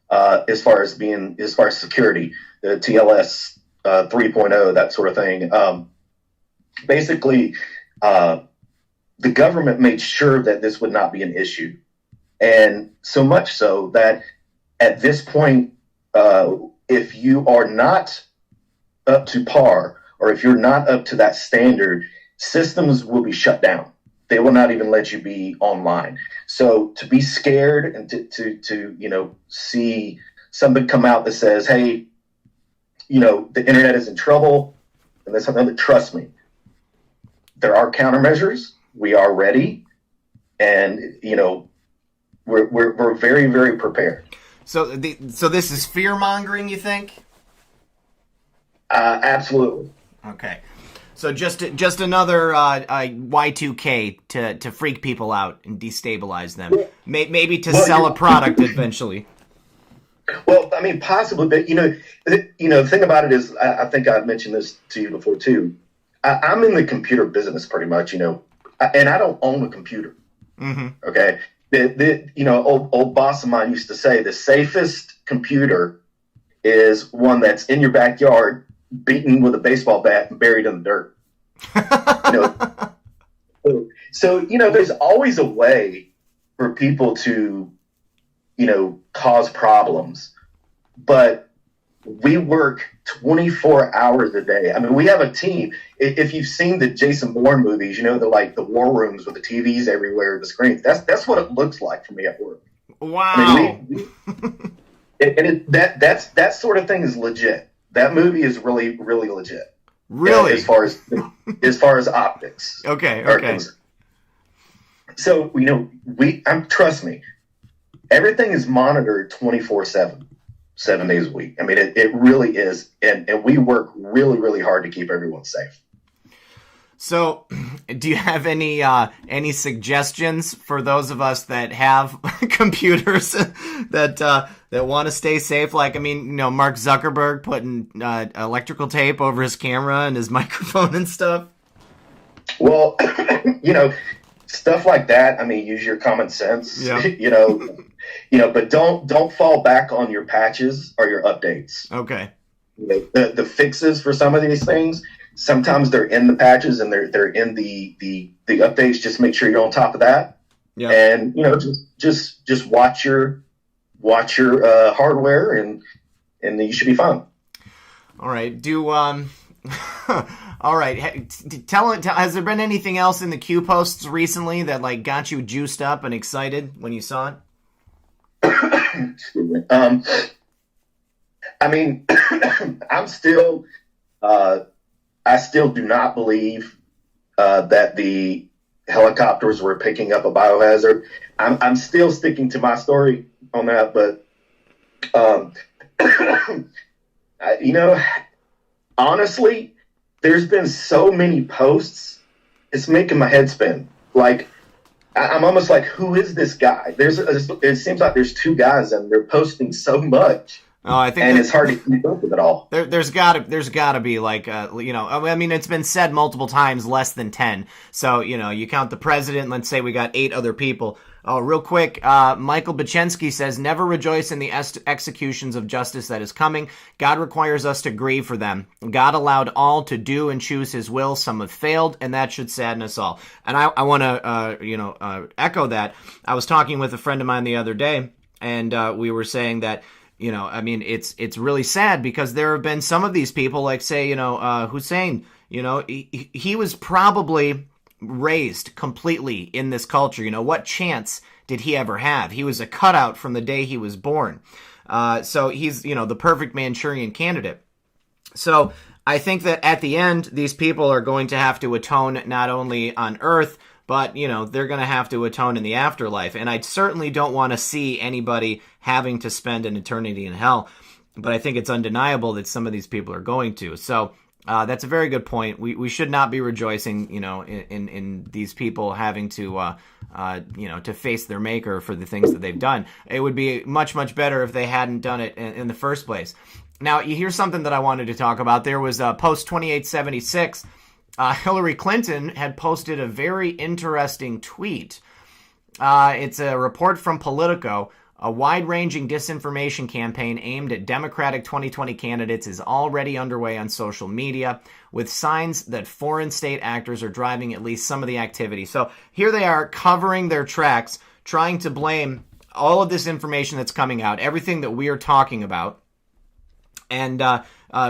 as far as security, the TLS 3.0, that sort of thing. Basically, the government made sure that this would not be an issue. And so much so that at this point, if you are not up to par, or if you're not up to that standard, systems will be shut down. They will not even let you be online. So to be scared and to see something come out that says, hey, the internet is in trouble, and that's something that, trust me, there are countermeasures. We are ready, and we're very, very prepared. So this is fear mongering, you think? Absolutely. Okay. So just another Y2K to freak people out and destabilize them, maybe to sell a product eventually. Well, I mean, possibly, but the thing about it is, I think I've mentioned this to you before too. I'm in the computer business pretty much, and I don't own a computer. Mm-hmm. Okay, old boss of mine used to say the safest computer is one that's in your backyard, beaten with a baseball bat and buried in the dirt. So there's always a way for people to, cause problems, but we work 24 hours a day. I mean, we have a team. If you've seen the Jason Bourne movies, the war rooms with the TVs everywhere, the screens. That's what it looks like for me at work. Wow. I mean, that sort of thing is legit. That movie is really, really legit. Really, as far as optics. Okay. So trust me, everything is monitored 24/7, 7 days a week. I mean, it really is, and we work really, really hard to keep everyone safe. So, do you have any suggestions for those of us that have computers that want to stay safe? Like, I mean, Mark Zuckerberg putting electrical tape over his camera and his microphone and stuff. Well, stuff like that. I mean, use your common sense. Yeah. But don't fall back on your patches or your updates. Okay. The fixes for some of these things. Sometimes they're in the patches and they're in the updates. Just make sure you're on top of that. Yeah. And just watch your hardware, and you should be fine. All right. All right. Tell. Has there been anything else in the Q posts recently that like got you juiced up and excited when you saw it? Excuse me. I mean, I'm still. I still do not believe that the helicopters were picking up a biohazard. I'm still sticking to my story on that, but honestly, there's been so many posts, it's making my head spin. Like, I'm almost like, who is this guy? It seems like there's two guys, and they're posting so much. Oh, I think, and it's hard to keep up with it all. There's gotta be like, I mean, it's been said multiple times, less than 10. So, you count the president, let's say we got 8 other people. Oh, real quick, Michael Bachensky says, never rejoice in the executions of justice that is coming. God requires us to grieve for them. God allowed all to do and choose his will. Some have failed, and that should sadden us all. And I want to, echo that. I was talking with a friend of mine the other day, and we were saying that, I mean, it's really sad because there have been some of these people, like, say, Hussein, he was probably raised completely in this culture. What chance did he ever have? He was a cutout from the day he was born. So he's, the perfect Manchurian candidate. So I think that at the end, these people are going to have to atone not only on Earth, but, they're going to have to atone in the afterlife. And I certainly don't want to see anybody having to spend an eternity in hell. But I think it's undeniable that some of these people are going to. So that's a very good point. We should not be rejoicing, in these people having to, to face their maker for the things that they've done. It would be much, much better if they hadn't done it in the first place. Now, you hear something that I wanted to talk about. There was post 2876. Hillary Clinton had posted a very interesting tweet. It's a report from Politico. A wide-ranging disinformation campaign aimed at Democratic 2020 candidates is already underway on social media, with signs that foreign state actors are driving at least some of the activity. So here they are covering their tracks, trying to blame all of this information that's coming out, everything that we are talking about, and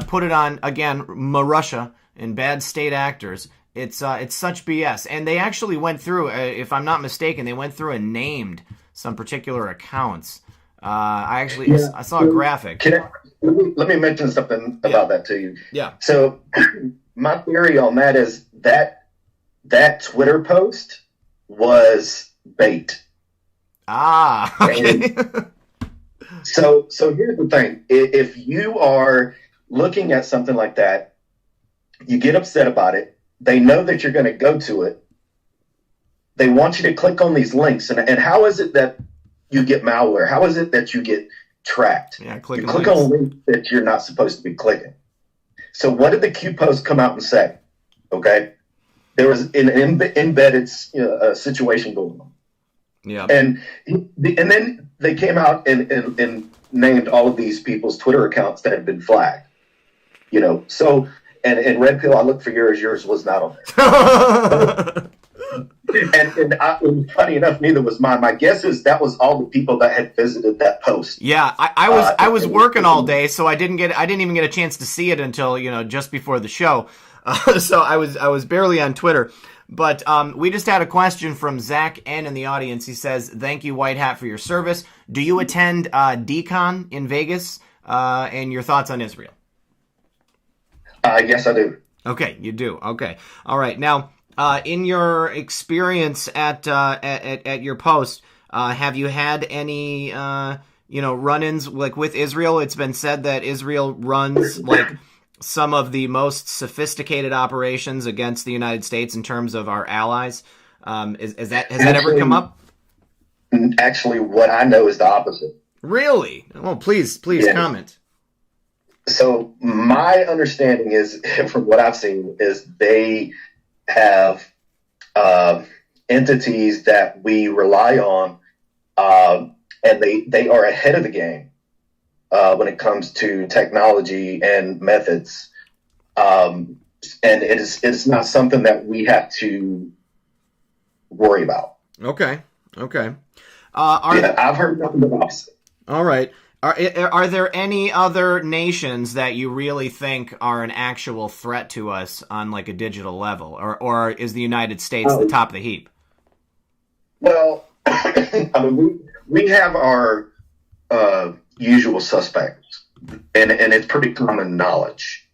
put it on, again, Russia and bad state actors. It's such BS. And they actually went through, if I'm not mistaken, they went through and named some particular accounts. I saw a graphic. Let me mention something about that to you. Yeah. So my theory on that is that Twitter post was bait. Okay. So here's the thing. If you are looking at something like that, you get upset about it. They know that you're going to go to it. They want you to click on these links. And how is it that you get malware? How is it that you get tracked? Yeah, you click on links that you're not supposed to be clicking. So what did the Q post come out and say? Okay. There was an embedded situation going on. Yeah. And then they came out and named all of these people's Twitter accounts that had been flagged. So, and Red Pill, I looked for yours. Yours was not on there. And funny enough, neither was mine. My guess is that was all the people that had visited that post. Yeah, I was working all day, so I didn't even get a chance to see it until just before the show. So I was barely on Twitter. But we just had a question from Zak Paine in the audience. He says, "Thank you, White Hat, for your service. Do you attend DCon in Vegas? And your thoughts on Israel?" Yes, I do. Okay, you do. Okay, all right. Now, in your experience at your post, have you had any run-ins like with Israel? It's been said that Israel runs like some of the most sophisticated operations against the United States in terms of our allies. Has that ever come up? Actually, what I know is the opposite. Really? Well, please comment. So my understanding is, from what I've seen, is they have entities that we rely on, and they are ahead of the game when it comes to technology and methods. And it's not something that we have to worry about. Okay. Okay. I've heard nothing but opposite. All right. Are there any other nations that you really think are an actual threat to us on like a digital level, or is the United States the top of the heap? Well, I mean, we have our usual suspects, and it's pretty common knowledge.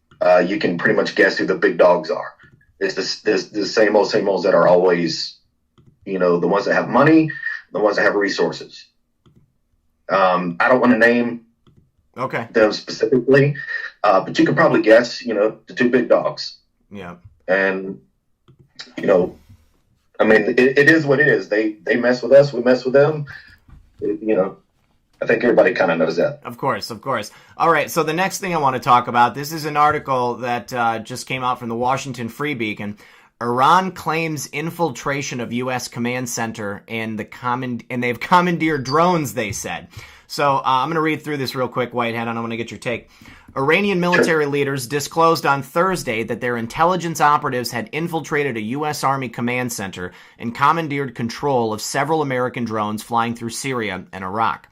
You can pretty much guess who the big dogs are. It's the same old that are always, the ones that have money, the ones that have resources. I don't want to name them specifically, but you can probably guess, the two big dogs. Yeah. And, I mean, it is what it is. They mess with us, we mess with them. I think everybody kind of knows that. Of course. All right, so the next thing I want to talk about, this is an article that just came out from the Washington Free Beacon. Iran claims infiltration of U.S. command center and they've commandeered drones, they said. So I'm going to read through this real quick, Whitehat, and I want to get your take. Iranian military leaders disclosed on Thursday that their intelligence operatives had infiltrated a U.S. Army command center and commandeered control of several American drones flying through Syria and Iraq.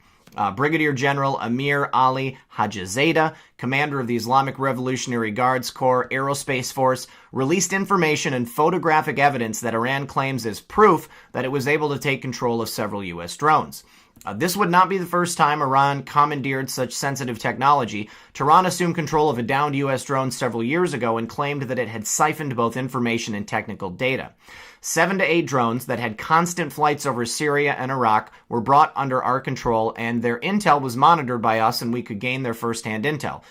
Brigadier General Amir Ali Hajizadeh, commander of the Islamic Revolutionary Guards Corps Aerospace Force, released information and photographic evidence that Iran claims as proof that it was able to take control of several U.S. drones. This would not be the first time Iran commandeered such sensitive technology. Tehran assumed control of a downed U.S. drone several years ago and claimed that it had siphoned both information and technical data. 7 to 8 drones that had constant flights over Syria and Iraq were brought under our control, and their intel was monitored by us, and we could gain their first-hand intel.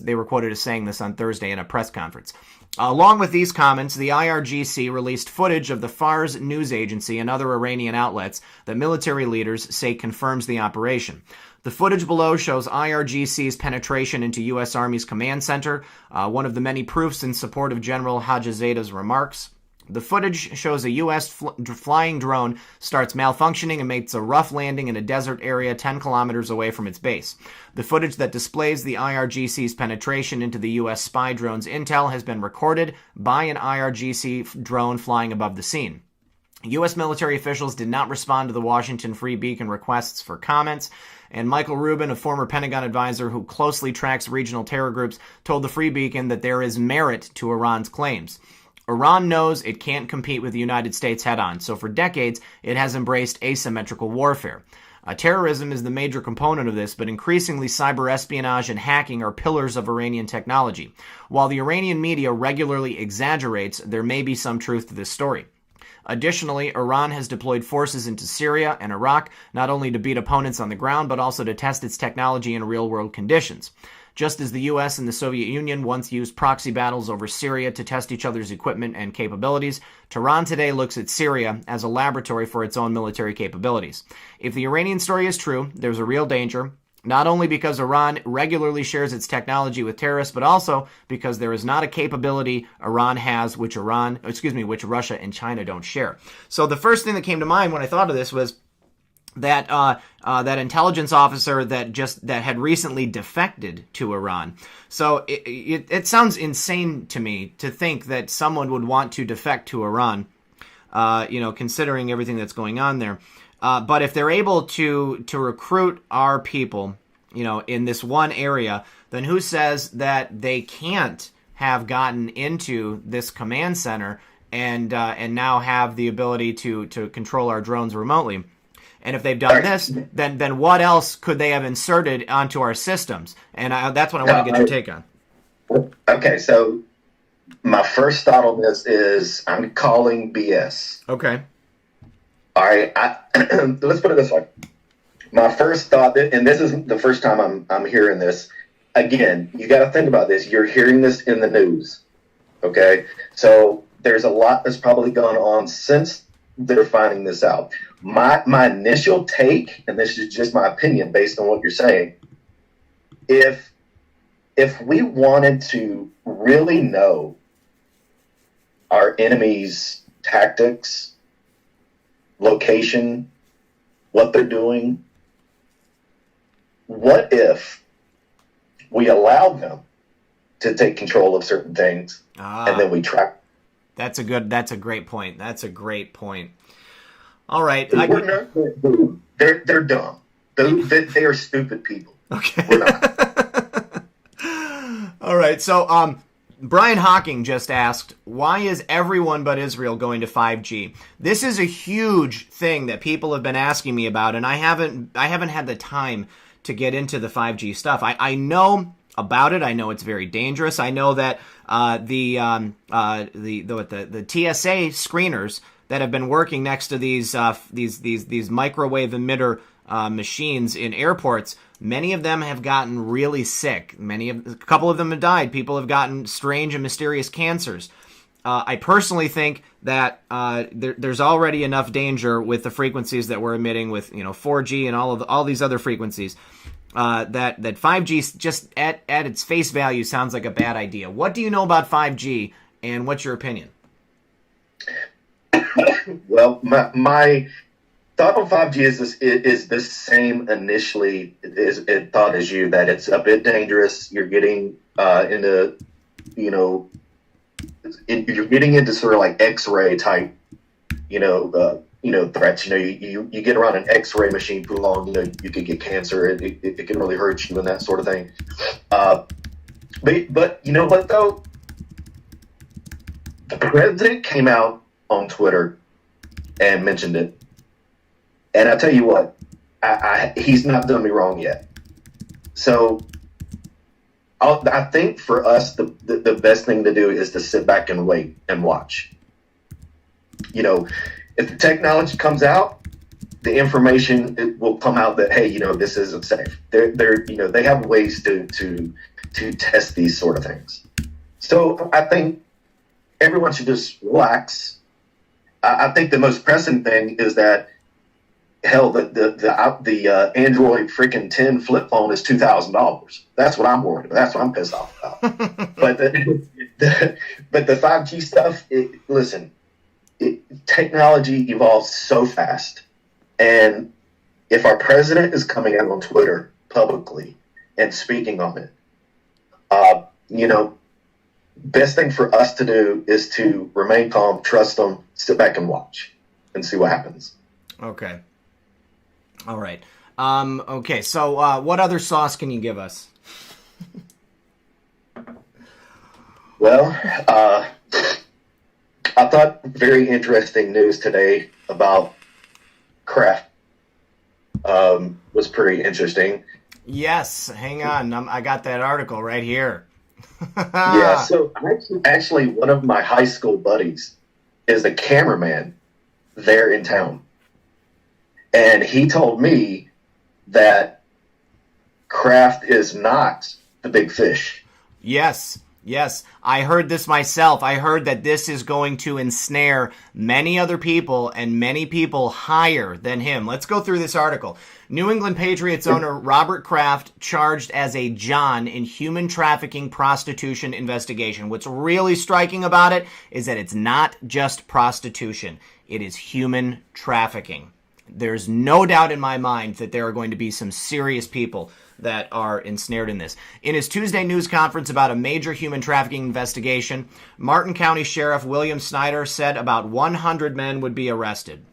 They were quoted as saying this on Thursday in a press conference. Along with these comments, the IRGC released footage of the Fars news agency and other Iranian outlets that military leaders say confirms the operation. The footage below shows IRGC's penetration into U.S. Army's command center, one of the many proofs in support of General Hajizadeh's remarks. The footage shows a U.S. flying drone starts malfunctioning and makes a rough landing in a desert area 10 kilometers away from its base. The footage that displays the IRGC's penetration into the U.S. spy drone's intel has been recorded by an IRGC drone flying above the scene. U.S. military officials did not respond to the Washington Free Beacon requests for comments, and Michael Rubin, a former Pentagon advisor who closely tracks regional terror groups, told the Free Beacon that there is merit to Iran's claims. Iran knows it can't compete with the United States head-on, so for decades it has embraced asymmetrical warfare. Terrorism is the major component of this, but increasingly cyber espionage and hacking are pillars of Iranian technology. While the Iranian media regularly exaggerates, there may be some truth to this story. Additionally, Iran has deployed forces into Syria and Iraq, not only to beat opponents on the ground, but also to test its technology in real-world conditions. Just as the U.S. and the Soviet Union once used proxy battles over Syria to test each other's equipment and capabilities, Tehran today looks at Syria as a laboratory for its own military capabilities. If the Iranian story is true, there's a real danger, not only because Iran regularly shares its technology with terrorists, but also because there is not a capability Iran has which Russia and China don't share. So the first thing that came to mind when I thought of this was that that intelligence officer that had recently defected to Iran. So it sounds insane to me to think that someone would want to defect to Iran, considering everything that's going on there. But if they're able to recruit our people, in this one area, then who says that they can't have gotten into this command center and now have the ability to control our drones remotely? And if they've done this, then what else could they have inserted onto our systems? And that's what I want to get your take on. Okay, so my first thought on this is I'm calling BS. Okay. All right, let's put it this way. My first thought, and this is the first time I'm hearing this. Again, you got to think about this. You're hearing this in the news, okay? So there's a lot that's probably gone on since they're finding this out. My initial take, and this is just my opinion based on what you're saying, if we wanted to really know our enemy's tactics, location, what they're doing, what if we allowed them to take control of certain things and then we track? That's a great point. All right. They're dumb. They are stupid people. Okay. We're not. All right. So, Brian Hawking just asked, why is everyone but Israel going to 5G? This is a huge thing that people have been asking me about, and I haven't had the time to get into the 5G stuff. I know about it. I know it's very dangerous. I know that the TSA screeners that have been working next to these microwave emitter machines in airports, many of them have gotten really sick. A couple of them have died. People have gotten strange and mysterious cancers. I personally think that there's already enough danger with the frequencies that we're emitting with 4G and all these other frequencies. That 5G just at its face value sounds like a bad idea. What do you know about 5G, and what's your opinion? Well, my thought on 5G is the same initially thought as you, that it's a bit dangerous. You're getting into you're getting into sort of like X-ray type threats. You get around an X-ray machine too long, you could get cancer. It can really hurt you and that sort of thing. But you know what though? The president came out on Twitter and mentioned it, and I tell you what, he's not done me wrong yet. So I think for us, the best thing to do is to sit back and wait and watch. If the technology comes out, the information will come out that, hey, this isn't safe. They have ways to test these sort of things. So I think everyone should just relax. I think the most pressing thing is that, hell, the Android freaking 10 flip phone is $2,000. That's what I'm worried about. That's what I'm pissed off about. But the 5G stuff, listen. Technology evolves so fast, and if our president is coming out on Twitter publicly and speaking on it, best thing for us to do is to remain calm, trust them, sit back and watch, and see what happens. Okay. All right. Okay. So, what other sauce can you give us? Well, I thought very interesting news today about Kraft was pretty interesting. Yes, hang on. I got that article right here. Yeah, so actually one of my high school buddies is the cameraman there in town. And he told me that Kraft is not the big fish. Yes. I heard this myself. I heard that this is going to ensnare many other people, and many people higher than him. Let's go through this article. New England Patriots owner Robert Kraft charged as a John in human trafficking prostitution investigation. What's really striking about it is that it's not just prostitution. It is human trafficking. There's no doubt in my mind that there are going to be some serious people that are ensnared in this. In his Tuesday news conference about a major human trafficking investigation, Martin County Sheriff William Snyder said about 100 men would be arrested.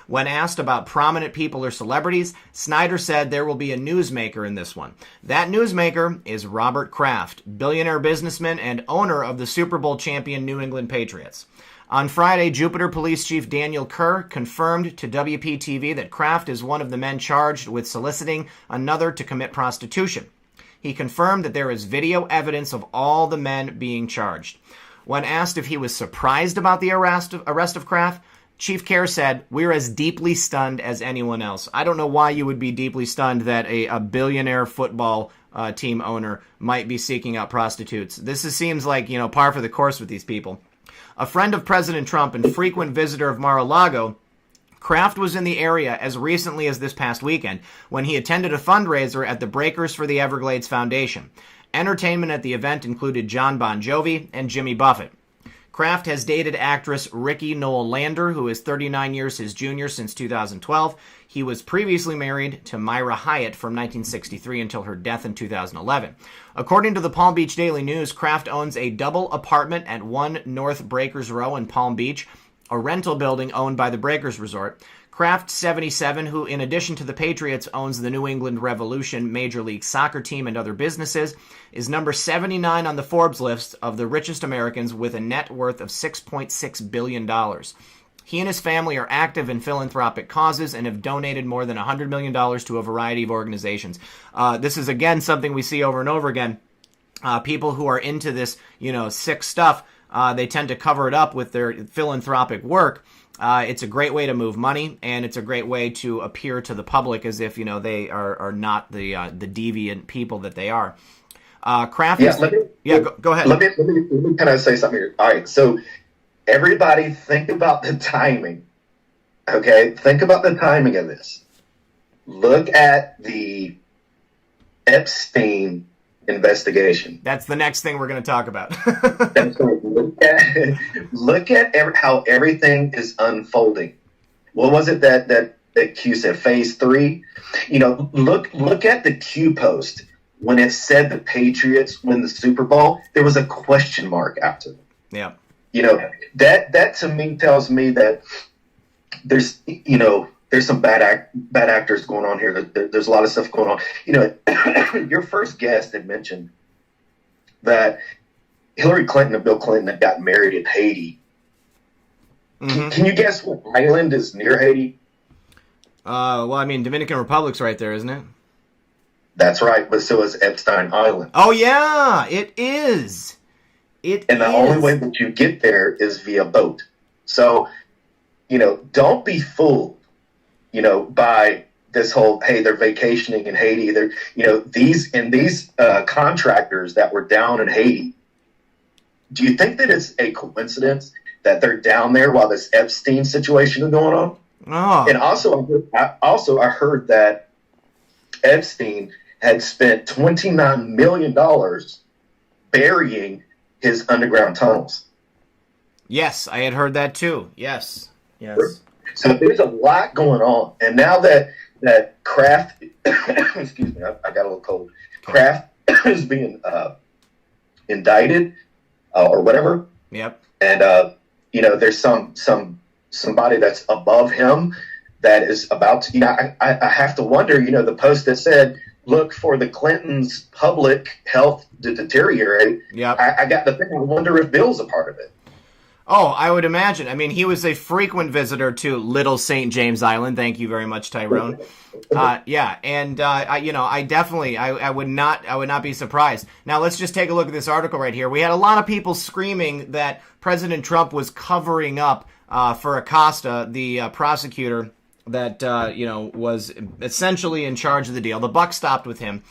When asked about prominent people or celebrities, Snyder said there will be a newsmaker in this one. That newsmaker is Robert Kraft, billionaire businessman and owner of the Super Bowl champion New England Patriots. On Friday, Jupiter Police Chief Daniel Kerr confirmed to WPTV that Kraft is one of the men charged with soliciting another to commit prostitution. He confirmed that there is video evidence of all the men being charged. When asked if he was surprised about the arrest of Kraft, Chief Kerr said, "We're as deeply stunned as anyone else." I don't know why you would be deeply stunned that a billionaire football team owner might be seeking out prostitutes. This seems like, par for the course with these people. A friend of President Trump and frequent visitor of Mar-a-Lago, Kraft was in the area as recently as this past weekend when he attended a fundraiser at the Breakers for the Everglades Foundation. Entertainment at the event included John Bon Jovi and Jimmy Buffett. Kraft has dated actress Ricky Noel Lander, who is 39 years his junior since 2012. He was previously married to Myra Hyatt from 1963 until her death in 2011. According to the Palm Beach Daily News, Kraft owns a double apartment at 1 North Breakers Row in Palm Beach, a rental building owned by the Breakers Resort. Kraft 77, who in addition to the Patriots owns the New England Revolution Major League Soccer team and other businesses, is number 79 on the Forbes list of the richest Americans with a net worth of $6.6 billion. He and his family are active in philanthropic causes and have donated more than $100 million to a variety of organizations. This is, again, something we see over and over again. People who are into this, sick stuff, they tend to cover it up with their philanthropic work. It's a great way to move money, and it's a great way to appear to the public as if, they are not the deviant people that they are. Kraft go ahead. Let me kind of say something here. All right, so everybody think about the timing, okay? Think about the timing of this. Look at the Epstein investigation. That's the next thing we're going to talk about. Look at how everything is unfolding. What was it that Q said? Phase 3. Look at the Q post when it said the Patriots win the Super Bowl. There was a question mark after it. Yeah. That to me tells me that there's some bad actors going on here. There's a lot of stuff going on. Your first guest had mentioned that Hillary Clinton and Bill Clinton had gotten married in Haiti. Mm-hmm. Can you guess what island is near Haiti? Dominican Republic's right there, isn't it? That's right, but so is Epstein Island. Oh, yeah, it is. And the only way that you get there is via boat. So, don't be fooled, by this whole, hey, they're vacationing in Haiti. They're, these contractors that were down in Haiti, do you think that it's a coincidence that they're down there while this Epstein situation is going on? Oh. And also, I heard that Epstein had spent $29 million burying his underground tunnels. Yes, I had heard that too. Yes. So there's a lot going on, and now that Kraft, excuse me, I got a little cold. Kraft is being indicted or whatever. Yep. And there's somebody that's above him that is about to. I have to wonder. The post that said, "Look for the Clintons' public health to deteriorate." Yeah. I got the thing. I wonder if Bill's a part of it. Oh, I would imagine. I mean, he was a frequent visitor to Little St. James Island. Thank you very much, Tyrone. I would not be surprised. Now, let's just take a look at this article right here. We had a lot of people screaming that President Trump was covering up for Acosta, the prosecutor that was essentially in charge of the deal. The buck stopped with him.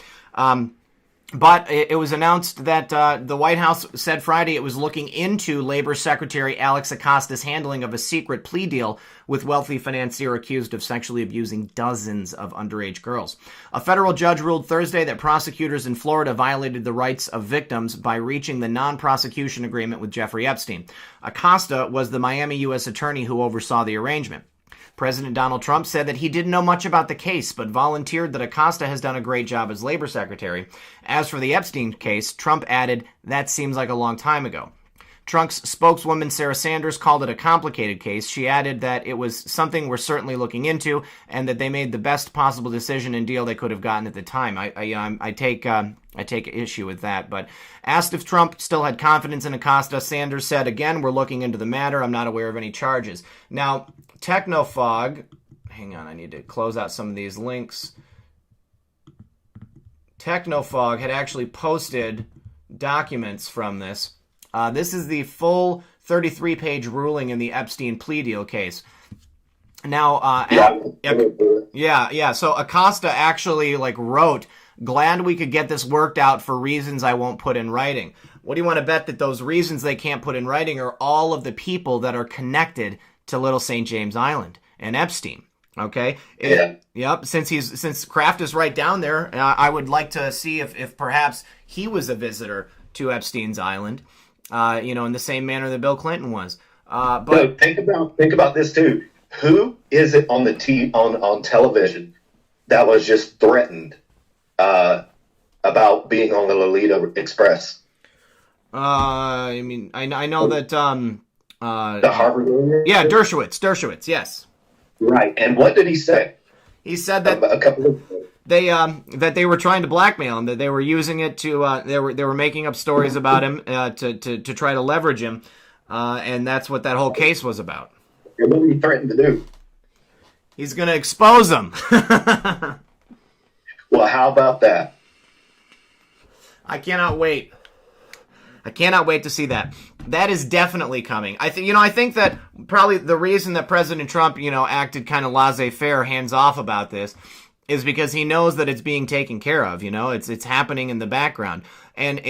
But it was announced that the White House said Friday it was looking into Labor Secretary Alex Acosta's handling of a secret plea deal with wealthy financier accused of sexually abusing dozens of underage girls. A federal judge ruled Thursday that prosecutors in Florida violated the rights of victims by reaching the non-prosecution agreement with Jeffrey Epstein. Acosta was the Miami U.S. attorney who oversaw the arrangement. President Donald Trump said that he didn't know much about the case, but volunteered that Acosta has done a great job as labor secretary. As for the Epstein case, Trump added, that seems like a long time ago. Trump's spokeswoman Sarah Sanders called it a complicated case. She added that it was something we're certainly looking into and that they made the best possible decision and deal they could have gotten at the time. I take issue with that. But asked if Trump still had confidence in Acosta, Sanders said, again, we're looking into the matter. I'm not aware of any charges. Now, Technofog, hang on, I need to close out some of these links. Technofog had actually posted documents from this. This is the full 33-page ruling in the Epstein plea deal case. Now, so Acosta actually wrote, glad we could get this worked out for reasons I won't put in writing. What do you want to bet that those reasons they can't put in writing are all of the people that are connected to Little St. James Island and Epstein? Okay. Yep. Since Kraft is right down there, I would like to see if perhaps he was a visitor to Epstein's Island, in the same manner that Bill Clinton was. But think about this too. Who is it on on television that was just threatened about being on the Lolita Express? I know that. The Harvard lawyer? Yeah, Dershowitz, yes. Right. And what did he say? He said that A couple of that they were trying to blackmail him, that they were using it to they were making up stories about him to try to leverage him, and that's what that whole case was about. What did he threaten to do? He's going to expose them. Well, how about that? I cannot wait. I cannot wait to see that. That is definitely coming. I think that probably the reason that President Trump, acted kind of laissez-faire, hands off about this, is because he knows that it's being taken care of. It's happening in the background, and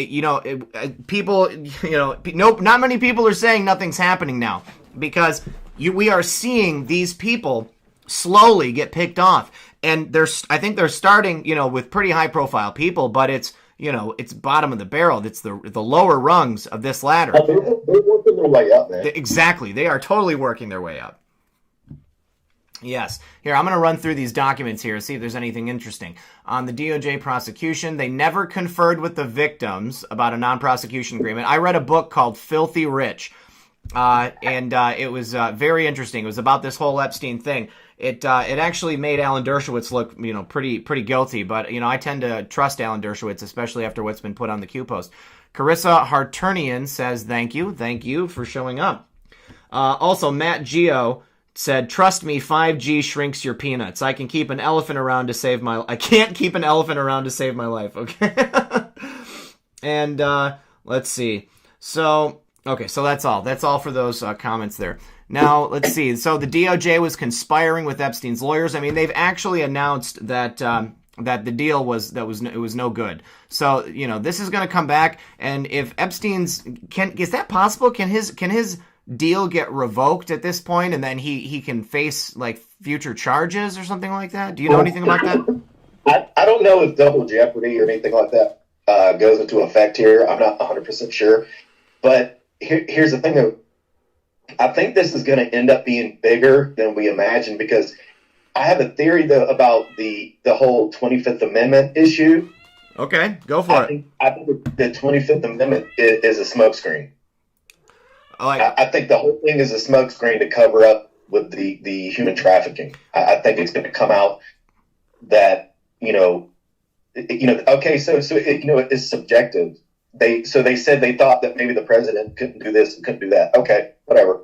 people, not many people are saying nothing's happening now, because we are seeing these people slowly get picked off, and I think they're starting, with pretty high profile people, but it's bottom of the barrel. It's the lower rungs of this ladder. Oh, they're working their way up, man. Exactly. They are totally working their way up. Yes. Here, I'm going to run through these documents here, see if there's anything interesting. On the DOJ prosecution, they never conferred with the victims about a non-prosecution agreement. I read a book called Filthy Rich, and it was very interesting. It was about this whole Epstein thing. It actually made Alan Dershowitz look, pretty guilty, but, I tend to trust Alan Dershowitz, especially after what's been put on the Q post. Carissa Harturnian says, thank you for showing up. Also, Matt Geo said, trust me, 5G shrinks your peanuts. I can't keep an elephant around to save my life. Okay. And, let's see. So that's all. That's all for those comments there. Now, let's see. So the DOJ was conspiring with Epstein's lawyers. I mean, they've actually announced that that the deal was no good. So, this is going to come back, and if Epstein's is that possible? Can his deal get revoked at this point, and then he can face like future charges or something like that? Do you know anything about that? I don't know if double jeopardy or anything like that goes into effect here. I'm not 100% sure, but here's the thing though. I think this is going to end up being bigger than we imagine, because I have a theory though about the whole 25th Amendment issue. Okay, go for it. I think the 25th Amendment is a smokescreen. I think the whole thing is a smokescreen to cover up with the human trafficking. I think it's going to come out that okay, so it's subjective. They said they thought that maybe the president couldn't do this and couldn't do that. Okay, whatever.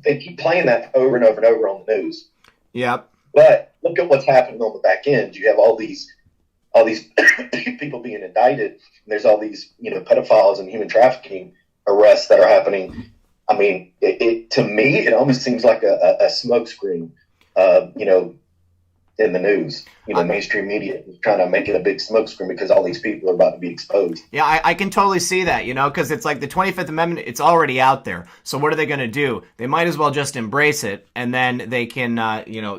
They keep playing that over and over and over on the news. Yep. But look at what's happening on the back end. You have all these people being indicted. And there's all these pedophiles and human trafficking arrests that are happening. I mean, to me, it almost seems like a smokescreen. In the news, mainstream media is trying to make it a big smokescreen because all these people are about to be exposed. Yeah, I can totally see that, because it's like the 25th Amendment, it's already out there. So what are they going to do? They might as well just embrace it, and then they can,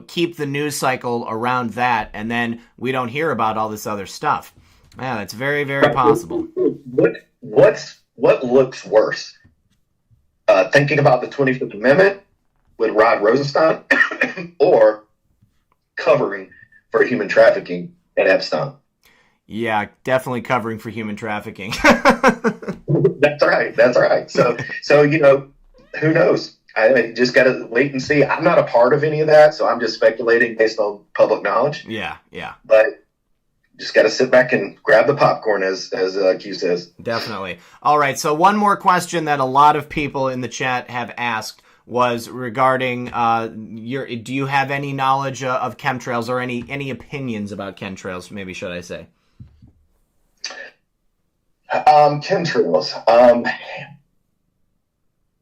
keep the news cycle around that, and then we don't hear about all this other stuff. Yeah, that's very, very possible. What looks worse? Thinking about the 25th Amendment with Rod Rosenstein or covering for human trafficking at Epstein? Yeah, definitely covering for human trafficking. That's right. So who knows? I just got to wait and see. I'm not a part of any of that, so I'm just speculating based on public knowledge. Yeah. But just got to sit back and grab the popcorn, as Q says. Definitely. All right, so one more question that a lot of people in the chat have asked was regarding do you have any knowledge of chemtrails or any opinions about chemtrails, maybe should I say? Chemtrails.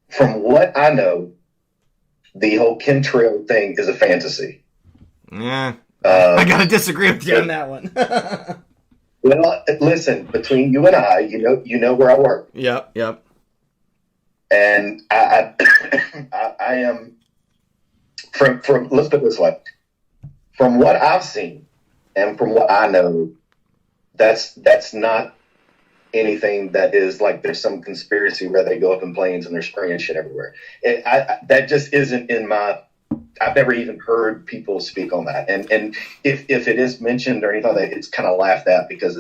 From what I know, the whole chemtrail thing is a fantasy. Yeah, I gotta disagree with you on that one. Well, listen, between you and I, you know where I work. Yep. And I am from let's put it this way, from what I've seen and from what I know, that's not anything that is like there's some conspiracy where they go up in planes and they're spraying shit everywhere. That just isn't in my. I've never even heard people speak on that, and if it is mentioned or anything like that, it's kind of laughed at because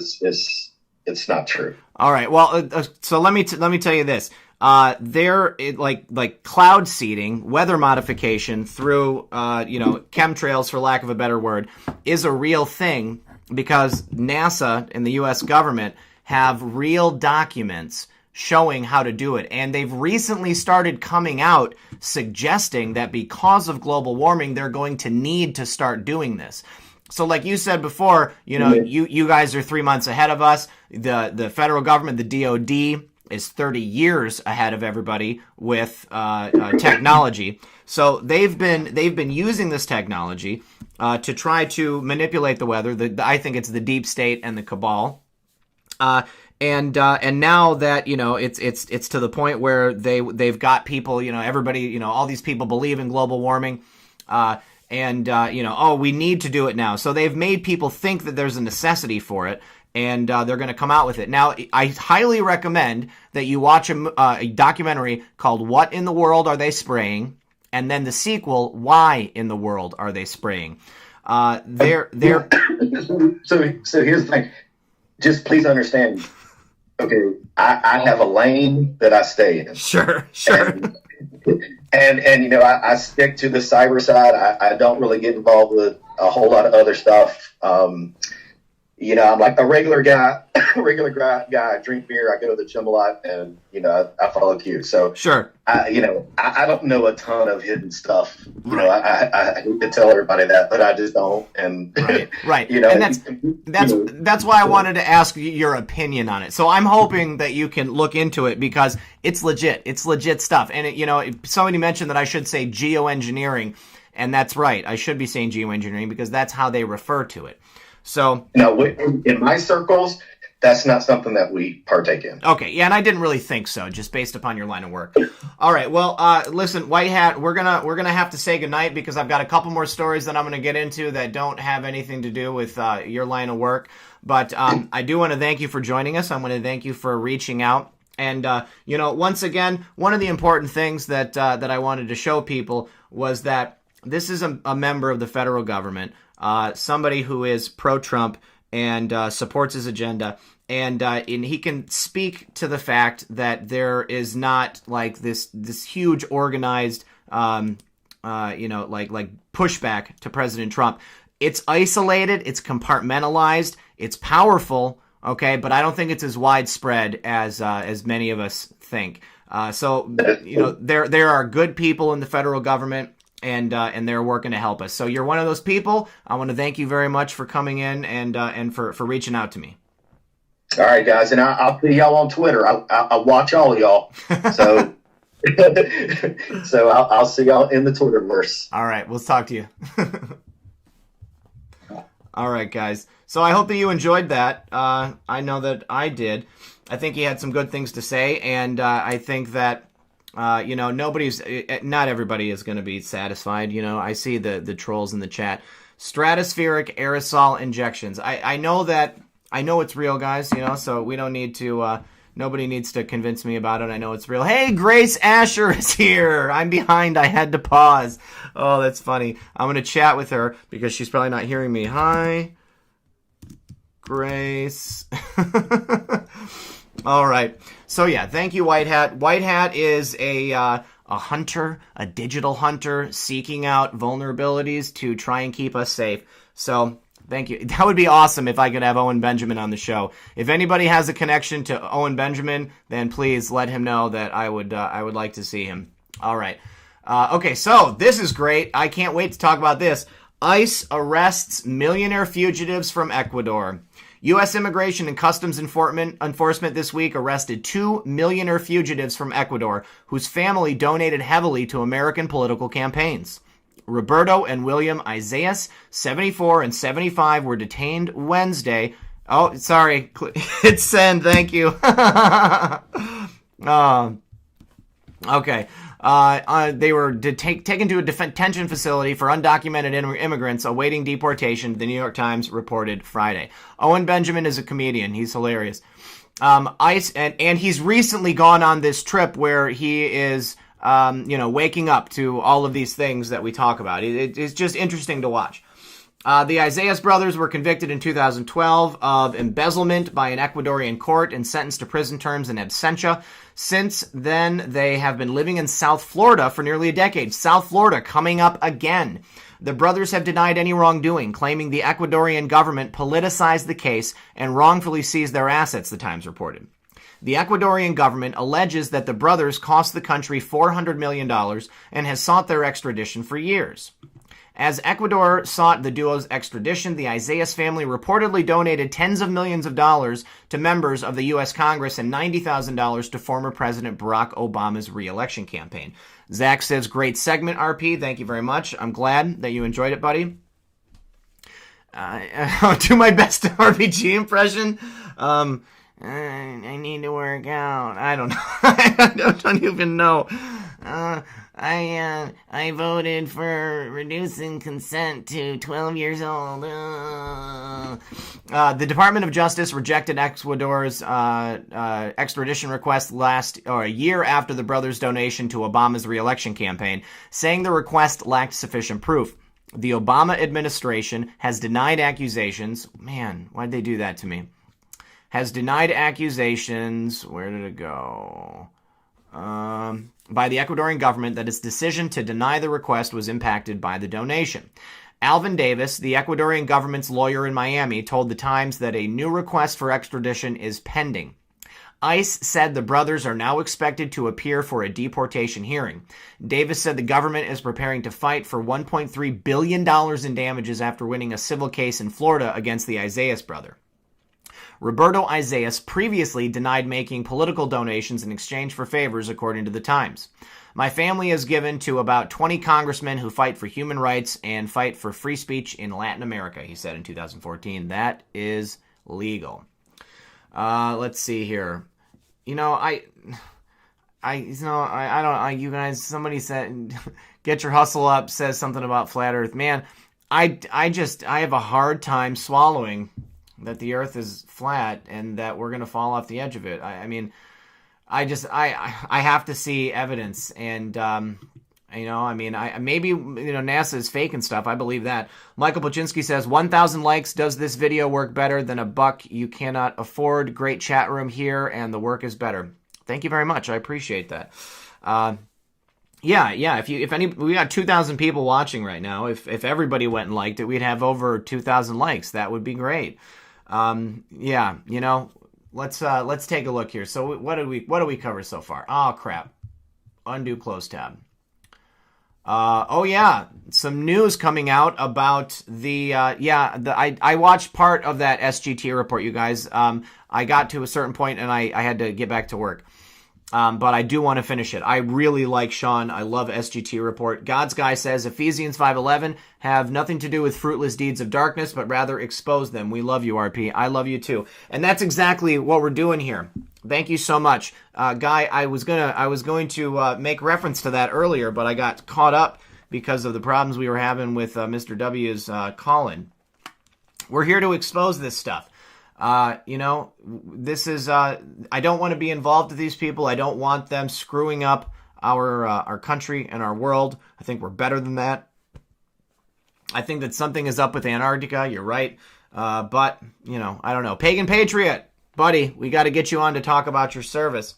it's not true. All right. Well, so let me tell you this. like cloud seeding, weather modification through, chemtrails, for lack of a better word, is a real thing because NASA and the U.S. government have real documents showing how to do it. And they've recently started coming out suggesting that because of global warming, they're going to need to start doing this. So like you said before, you guys are 3 months ahead of us. The federal government, the DOD, is 30 years ahead of everybody with technology. So they've been using this technology to try to manipulate the weather. I think it's the deep state and the cabal. And now that it's to the point where they've got people, everybody, all these people believe in global warming. We need to do it now. So they've made people think that there's a necessity for it, and they're going to come out with it. Now, I highly recommend that you watch a documentary called What in the World Are They Spraying? And then the sequel, Why in the World Are They Spraying? They're So here's the thing. Just please understand. Okay, I have a lane that I stay in. Sure. And I stick to the cyber side. I don't really get involved with a whole lot of other stuff. I'm like a regular guy. I drink beer. I go to the gym a lot, and I follow Q. So sure. I don't know a ton of hidden stuff. I hate to tell everybody that, but I just don't. And right. And that's why I wanted to ask your opinion on it. So I'm hoping that you can look into it because it's legit. It's legit stuff. And somebody mentioned that I should say geoengineering, and that's right. I should be saying geoengineering because that's how they refer to it. So no, in my circles, that's not something that we partake in. Okay, yeah, and I didn't really think so, just based upon your line of work. All right, well, listen, Whitehat, we're gonna have to say goodnight because I've got a couple more stories that I'm gonna get into that don't have anything to do with your line of work. But I do want to thank you for joining us. I want to thank you for reaching out. And once again, one of the important things that I wanted to show people was that this is a member of the federal government. Somebody who is pro-Trump and supports his agenda, and he can speak to the fact that there is not like this huge organized, like pushback to President Trump. It's isolated, it's compartmentalized, it's powerful, okay, but I don't think it's as widespread as many of us think. There are good people in the federal government. And they're working to help us. So you're one of those people. I want to thank you very much for coming in and for reaching out to me. All right, guys, and I'll see y'all on Twitter. I'll watch all of y'all. So, I'll see y'all in the Twitterverse. All right, we'll talk to you. All right, guys. So I hope that you enjoyed that. I know that I did. I think he had some good things to say, and I think that. Not everybody is going to be satisfied. I see the trolls in the chat. Stratospheric aerosol injections. I know it's real, guys, so we don't need to, nobody needs to convince me about it. I know it's real. Hey, Grace Asher is here. I'm behind. I had to pause. Oh, that's funny. I'm going to chat with her because she's probably not hearing me. Hi, Grace. All right. So yeah, thank you, Whitehat. Whitehat is a hunter, a digital hunter, seeking out vulnerabilities to try and keep us safe. So thank you. That would be awesome if I could have Owen Benjamin on the show. If anybody has a connection to Owen Benjamin, then please let him know that I would like to see him. All right. Okay, so this is great. I can't wait to talk about this. ICE arrests millionaire fugitives from Ecuador. U.S. Immigration and Customs Enforcement this week arrested 2 millionaire fugitives from Ecuador whose family donated heavily to American political campaigns. Roberto and William Isaias, 74 and 75, were detained Wednesday. Oh, sorry. Hit send. Thank you. Okay. They were taken to a detention facility for undocumented immigrants awaiting deportation, the New York Times reported Friday. Owen Benjamin is a comedian. He's hilarious. ICE, and he's recently gone on this trip where he is, waking up to all of these things that we talk about. It's just interesting to watch. The Isaias brothers were convicted in 2012 of embezzlement by an Ecuadorian court and sentenced to prison terms in absentia. Since then, they have been living in South Florida for nearly a decade. South Florida coming up again. The brothers have denied any wrongdoing, claiming the Ecuadorian government politicized the case and wrongfully seized their assets, the Times reported. The Ecuadorian government alleges that the brothers cost the country $400 million and has sought their extradition for years. As Ecuador sought the duo's extradition, the Isaias family reportedly donated tens of millions of dollars to members of the U.S. Congress and $90,000 to former President Barack Obama's re-election campaign. Zach says, great segment, RP. Thank you very much. I'm glad that you enjoyed it, buddy. I'll do my best RPG impression. I need to work out. I don't know. I don't even know. I voted for reducing consent to 12 years old. The Department of Justice rejected Ecuador's extradition request a year after the brothers' donation to Obama's re-election campaign, saying the request lacked sufficient proof. The Obama administration has denied accusations. Man, why'd they do that to me? Has denied accusations. Where did it go? By the Ecuadorian government that its decision to deny the request was impacted by the donation. Alvin Davis, the Ecuadorian government's lawyer in Miami, told the Times that a new request for extradition is pending. ICE said the brothers are now expected to appear for a deportation hearing. Davis said the government is preparing to fight for $1.3 billion in damages after winning a civil case in Florida against the Isaias brother. Roberto Isaias previously denied making political donations in exchange for favors, according to the Times. My family has given to about 20 congressmen who fight for human rights and fight for free speech in Latin America, he said in 2014. That is legal. Let's see here. You guys, somebody said, get your hustle up, says something about flat earth. Man, I have a hard time swallowing that the earth is flat and that we're going to fall off the edge of it. I have to see evidence. And, maybe NASA is fake and stuff. I believe that. Michael Pachinski says, 1,000 likes. Does this video work better than $1 you cannot afford? Great chat room here, and the work is better. Thank you very much. I appreciate that. Yeah. We got 2,000 people watching right now. If everybody went and liked it, we'd have over 2,000 likes. That would be great. Let's take a look here. So what do we cover so far? Oh crap. Undo close tab. Some news coming out about I watched part of that SGT report, you guys. I got to a certain point and I had to get back to work. But I do want to finish it. I really like Sean. I love SGT report. God's guy says Ephesians 5:11 have nothing to do with fruitless deeds of darkness, but rather expose them. We love you, RP. I love you too. And that's exactly what we're doing here. Thank you so much. Guy, I was going to make reference to that earlier, but I got caught up because of the problems we were having with Mr. W's call-in. We're here to expose this stuff. This is, I don't want to be involved with these people. I don't want them screwing up our country and our world. I think we're better than that. I think that something is up with Antarctica. You're right. But, I don't know. Pagan Patriot, buddy, we got to get you on to talk about your service.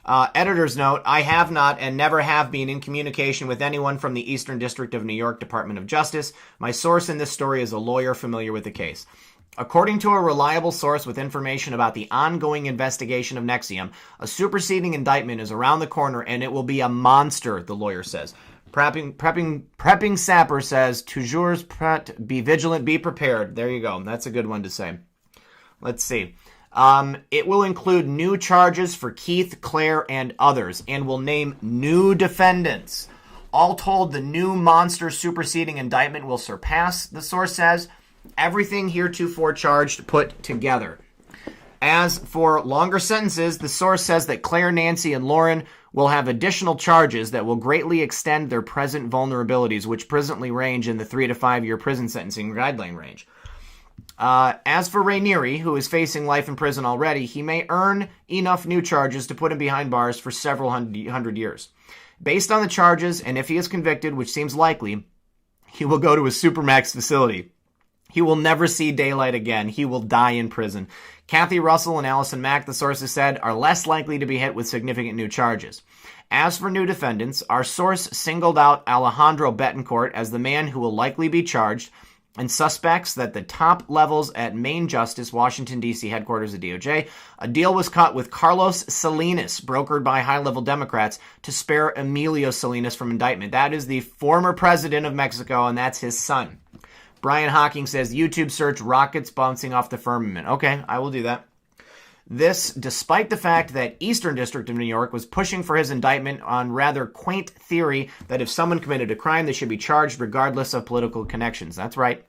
Editor's note, I have not and never have been in communication with anyone from the Eastern District of New York Department of Justice. My source in this story is a lawyer familiar with the case. According to a reliable source with information about the ongoing investigation of NXIVM, a superseding indictment is around the corner and it will be a monster, the lawyer says. Prepping Sapper says, toujours prêt, be vigilant, be prepared. There you go. That's a good one to say. Let's see. It will include new charges for Keith, Claire, and others, and will name new defendants. All told, the new monster superseding indictment will surpass, the source says, everything heretofore charged put together. As for longer sentences, the source says that Claire, Nancy, and Lauren will have additional charges that will greatly extend their present vulnerabilities, which presently range in the 3 to 5 year prison sentencing guideline range. As for Rainieri, who is facing life in prison already, he may earn enough new charges to put him behind bars for several hundred years. Based on the charges, and if he is convicted, which seems likely, he will go to a supermax facility. He will never see daylight again. He will die in prison. Kathy Russell and Allison Mack, the sources said, are less likely to be hit with significant new charges. As for new defendants, our source singled out Alejandro Betancourt as the man who will likely be charged, and suspects that the top levels at Main Justice, Washington, D.C. headquarters of DOJ, a deal was cut with Carlos Salinas, brokered by high-level Democrats, to spare Emilio Salinas from indictment. That is the former president of Mexico, and that's his son. Brian Hawking says, YouTube search rockets bouncing off the firmament. Okay, I will do that. This, despite the fact that Eastern District of New York was pushing for his indictment on rather quaint theory that if someone committed a crime, they should be charged regardless of political connections. That's right.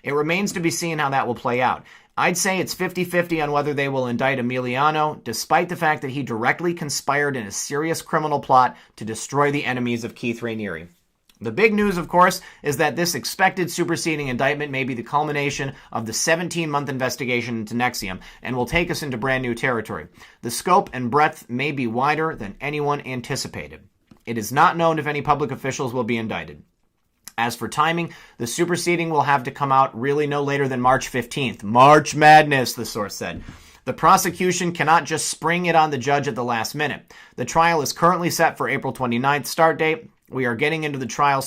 It remains to be seen how that will play out. I'd say it's 50-50 on whether they will indict Emiliano, despite the fact that he directly conspired in a serious criminal plot to destroy the enemies of Keith Raniere. The big news, of course, is that this expected superseding indictment may be the culmination of the 17-month investigation into NXIVM and will take us into brand new territory. The scope and breadth may be wider than anyone anticipated. It is not known if any public officials will be indicted. As for timing, the superseding will have to come out really no later than March 15th. March Madness, the source said. The prosecution cannot just spring it on the judge at the last minute. The trial is currently set for April 29th start date. We are getting into the trial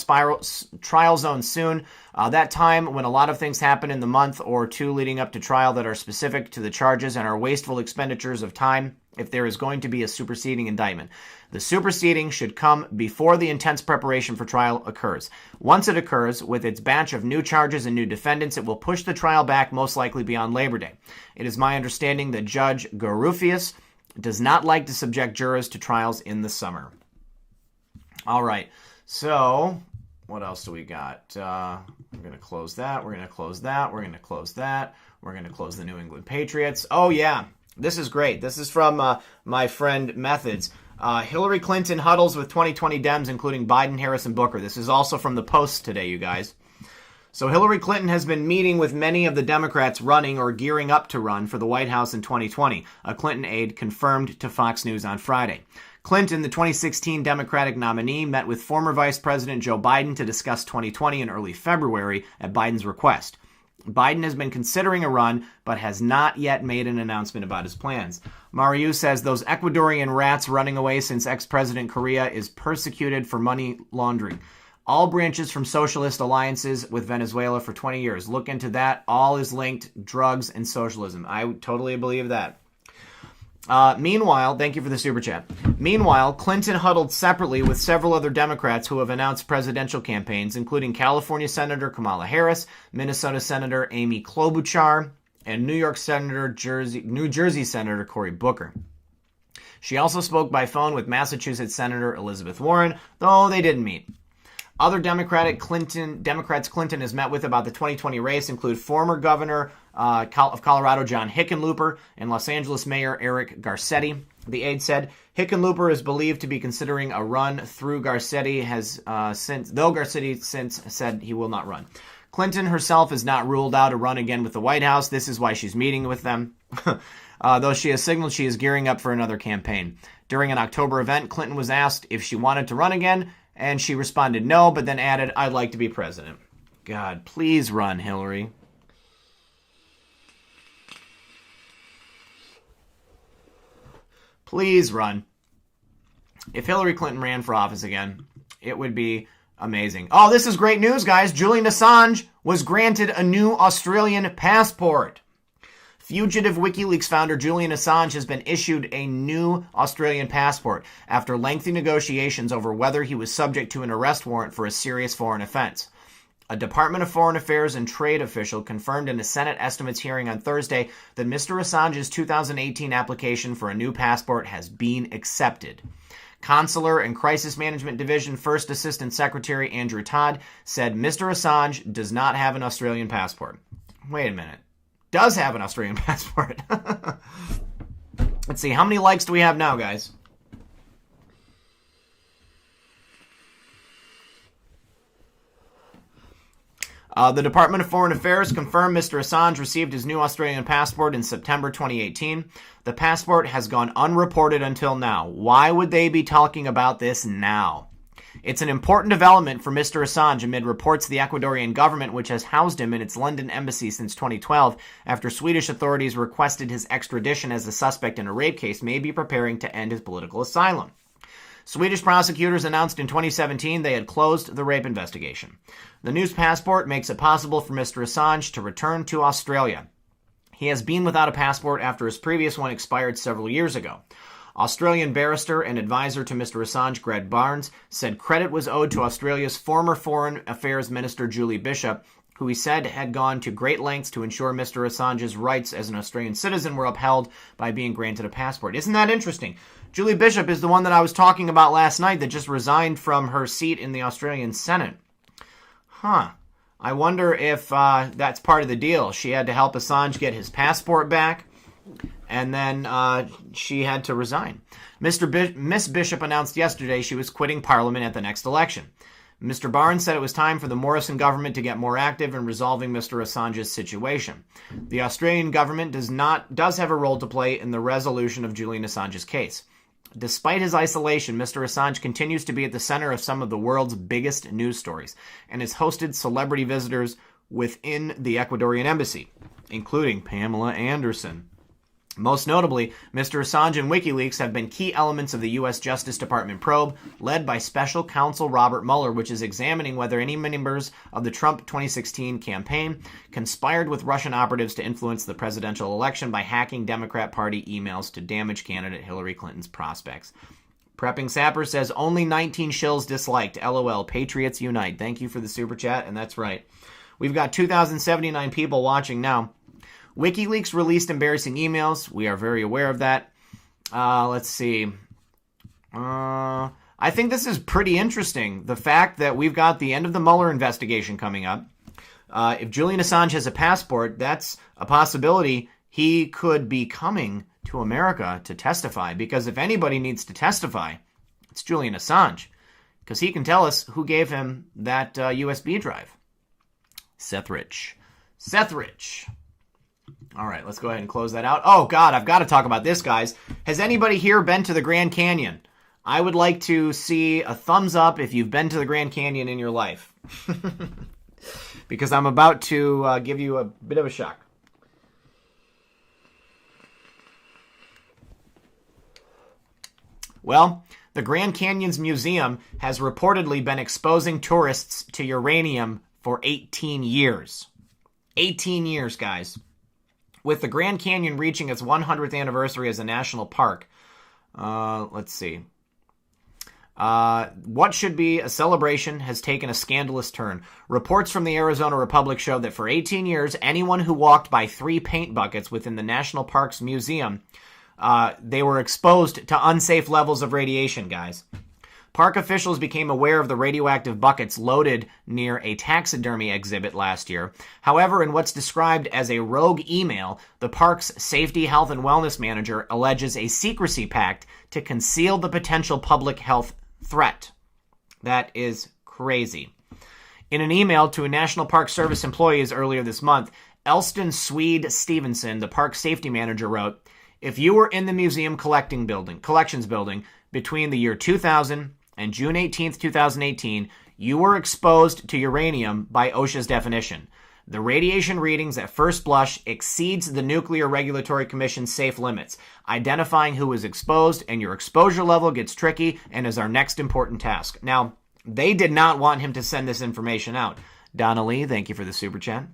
zone soon. That time when a lot of things happen in the month or two leading up to trial that are specific to the charges and are wasteful expenditures of time if there is going to be a superseding indictment. The superseding should come before the intense preparation for trial occurs. Once it occurs, with its batch of new charges and new defendants, it will push the trial back most likely beyond Labor Day. It is my understanding that Judge Garufius does not like to subject jurors to trials in the summer. All right, so what else do we got? We're going to close that. We're going to close that. We're going to close that. We're going to close the New England Patriots. Oh, yeah, this is great. This is from my friend Methods. Hillary Clinton huddles with 2020 Dems, including Biden, Harris, and Booker. This is also from the Post today, you guys. So Hillary Clinton has been meeting with many of the Democrats running or gearing up to run for the White House in 2020, a Clinton aide confirmed to Fox News on Friday. Clinton, the 2016 Democratic nominee, met with former Vice President Joe Biden to discuss 2020 in early February at Biden's request. Biden has been considering a run, but has not yet made an announcement about his plans. Mariu says those Ecuadorian rats running away since ex-President Correa is persecuted for money laundering. All branches from socialist alliances with Venezuela for 20 years. Look into that. All is linked, drugs and socialism. I totally believe that. Meanwhile, thank you for the super chat. Meanwhile, Clinton huddled separately with several other Democrats who have announced presidential campaigns, including California Senator Kamala Harris, Minnesota Senator Amy Klobuchar, and New Jersey Senator Cory Booker. She also spoke by phone with Massachusetts Senator Elizabeth Warren, though they didn't meet. Other Democrats Clinton has met with about the 2020 race include former Governor of Colorado John Hickenlooper and Los Angeles Mayor Eric Garcetti. The aide said Hickenlooper is believed to be considering a run through Garcetti though Garcetti since said he will not run. Clinton herself has not ruled out a run again with the White House. This is why she's meeting with them, though she has signaled she is gearing up for another campaign. During an October event, Clinton was asked if she wanted to run again, and she responded no, but then added, I'd like to be president. God, please run, Hillary. Please run. If Hillary Clinton ran for office again, it would be amazing. Oh, this is great news, guys. Julian Assange was granted a new Australian passport. Fugitive WikiLeaks founder Julian Assange has been issued a new Australian passport after lengthy negotiations over whether he was subject to an arrest warrant for a serious foreign offense. A Department of Foreign Affairs and Trade official confirmed in a Senate estimates hearing on Thursday that Mr. Assange's 2018 application for a new passport has been accepted. Consular and Crisis Management Division First Assistant Secretary Andrew Todd said Mr. Assange does not have an Australian passport. Wait a minute. Does have an Australian passport. Let's see. How many likes do we have now, guys? The Department of Foreign Affairs confirmed Mr. Assange received his new Australian passport in September 2018. The passport has gone unreported until now. Why would they be talking about this now? It's an important development for Mr. Assange amid reports the Ecuadorian government, which has housed him in its London embassy since 2012, after Swedish authorities requested his extradition as a suspect in a rape case, may be preparing to end his political asylum. Swedish prosecutors announced in 2017 they had closed the rape investigation. The news passport makes it possible for Mr. Assange to return to Australia. He has been without a passport after his previous one expired several years ago. Australian barrister and advisor to Mr. Assange, Greg Barnes, said credit was owed to Australia's former Foreign Affairs Minister Julie Bishop, who he said had gone to great lengths to ensure Mr. Assange's rights as an Australian citizen were upheld by being granted a passport. Isn't that interesting? Julie Bishop is the one that I was talking about last night that just resigned from her seat in the Australian Senate. Huh. I wonder if that's part of the deal. She had to help Assange get his passport back, and then she had to resign. Miss Bishop announced yesterday she was quitting Parliament at the next election. Mr. Barnes said it was time for the Morrison government to get more active in resolving Mr. Assange's situation. The Australian government does have a role to play in the resolution of Julian Assange's case. Despite his isolation, Mr. Assange continues to be at the center of some of the world's biggest news stories and has hosted celebrity visitors within the Ecuadorian embassy, including Pamela Anderson. Most notably, Mr. Assange and WikiLeaks have been key elements of the U.S. Justice Department probe led by Special Counsel Robert Mueller, which is examining whether any members of the Trump 2016 campaign conspired with Russian operatives to influence the presidential election by hacking Democrat Party emails to damage candidate Hillary Clinton's prospects. Prepping Sapper says only 19 shills disliked. LOL. Patriots unite. Thank you for the super chat, and that's right. We've got 2,079 people watching now. WikiLeaks released embarrassing emails. We are very aware of that. Let's see. I think this is pretty interesting. The fact that we've got the end of the Mueller investigation coming up. If Julian Assange has a passport, that's a possibility. He could be coming to America to testify. Because if anybody needs to testify, it's Julian Assange. Because he can tell us who gave him that USB drive. Seth Rich. All right, let's go ahead and close that out. Oh, God, I've got to talk about this, guys. Has anybody here been to the Grand Canyon? I would like to see a thumbs up if you've been to the Grand Canyon in your life. Because I'm about to give you a bit of a shock. Well, the Grand Canyon's museum has reportedly been exposing tourists to uranium for 18 years. 18 years, guys. With the Grand Canyon reaching its 100th anniversary as a national park, let's see. What should be a celebration has taken a scandalous turn. Reports from the Arizona Republic show that for 18 years, anyone who walked by 3 paint buckets within the National Park's museum, they were exposed to unsafe levels of radiation, guys. Park officials became aware of the radioactive buckets loaded near a taxidermy exhibit last year. However, in what's described as a rogue email, the park's safety, health, and wellness manager alleges a secrecy pact to conceal the potential public health threat. That is crazy. In an email to a National Park Service employees earlier this month, Elston Swede Stevenson, the park safety manager, wrote, "If you were in the museum collections building between the year 2000 and June 18th, 2018, you were exposed to uranium by OSHA's definition. The radiation readings at first blush exceeds the Nuclear Regulatory Commission's safe limits. Identifying who is exposed and your exposure level gets tricky and is our next important task." Now, they did not want him to send this information out. Donna Lee, thank you for the super chat.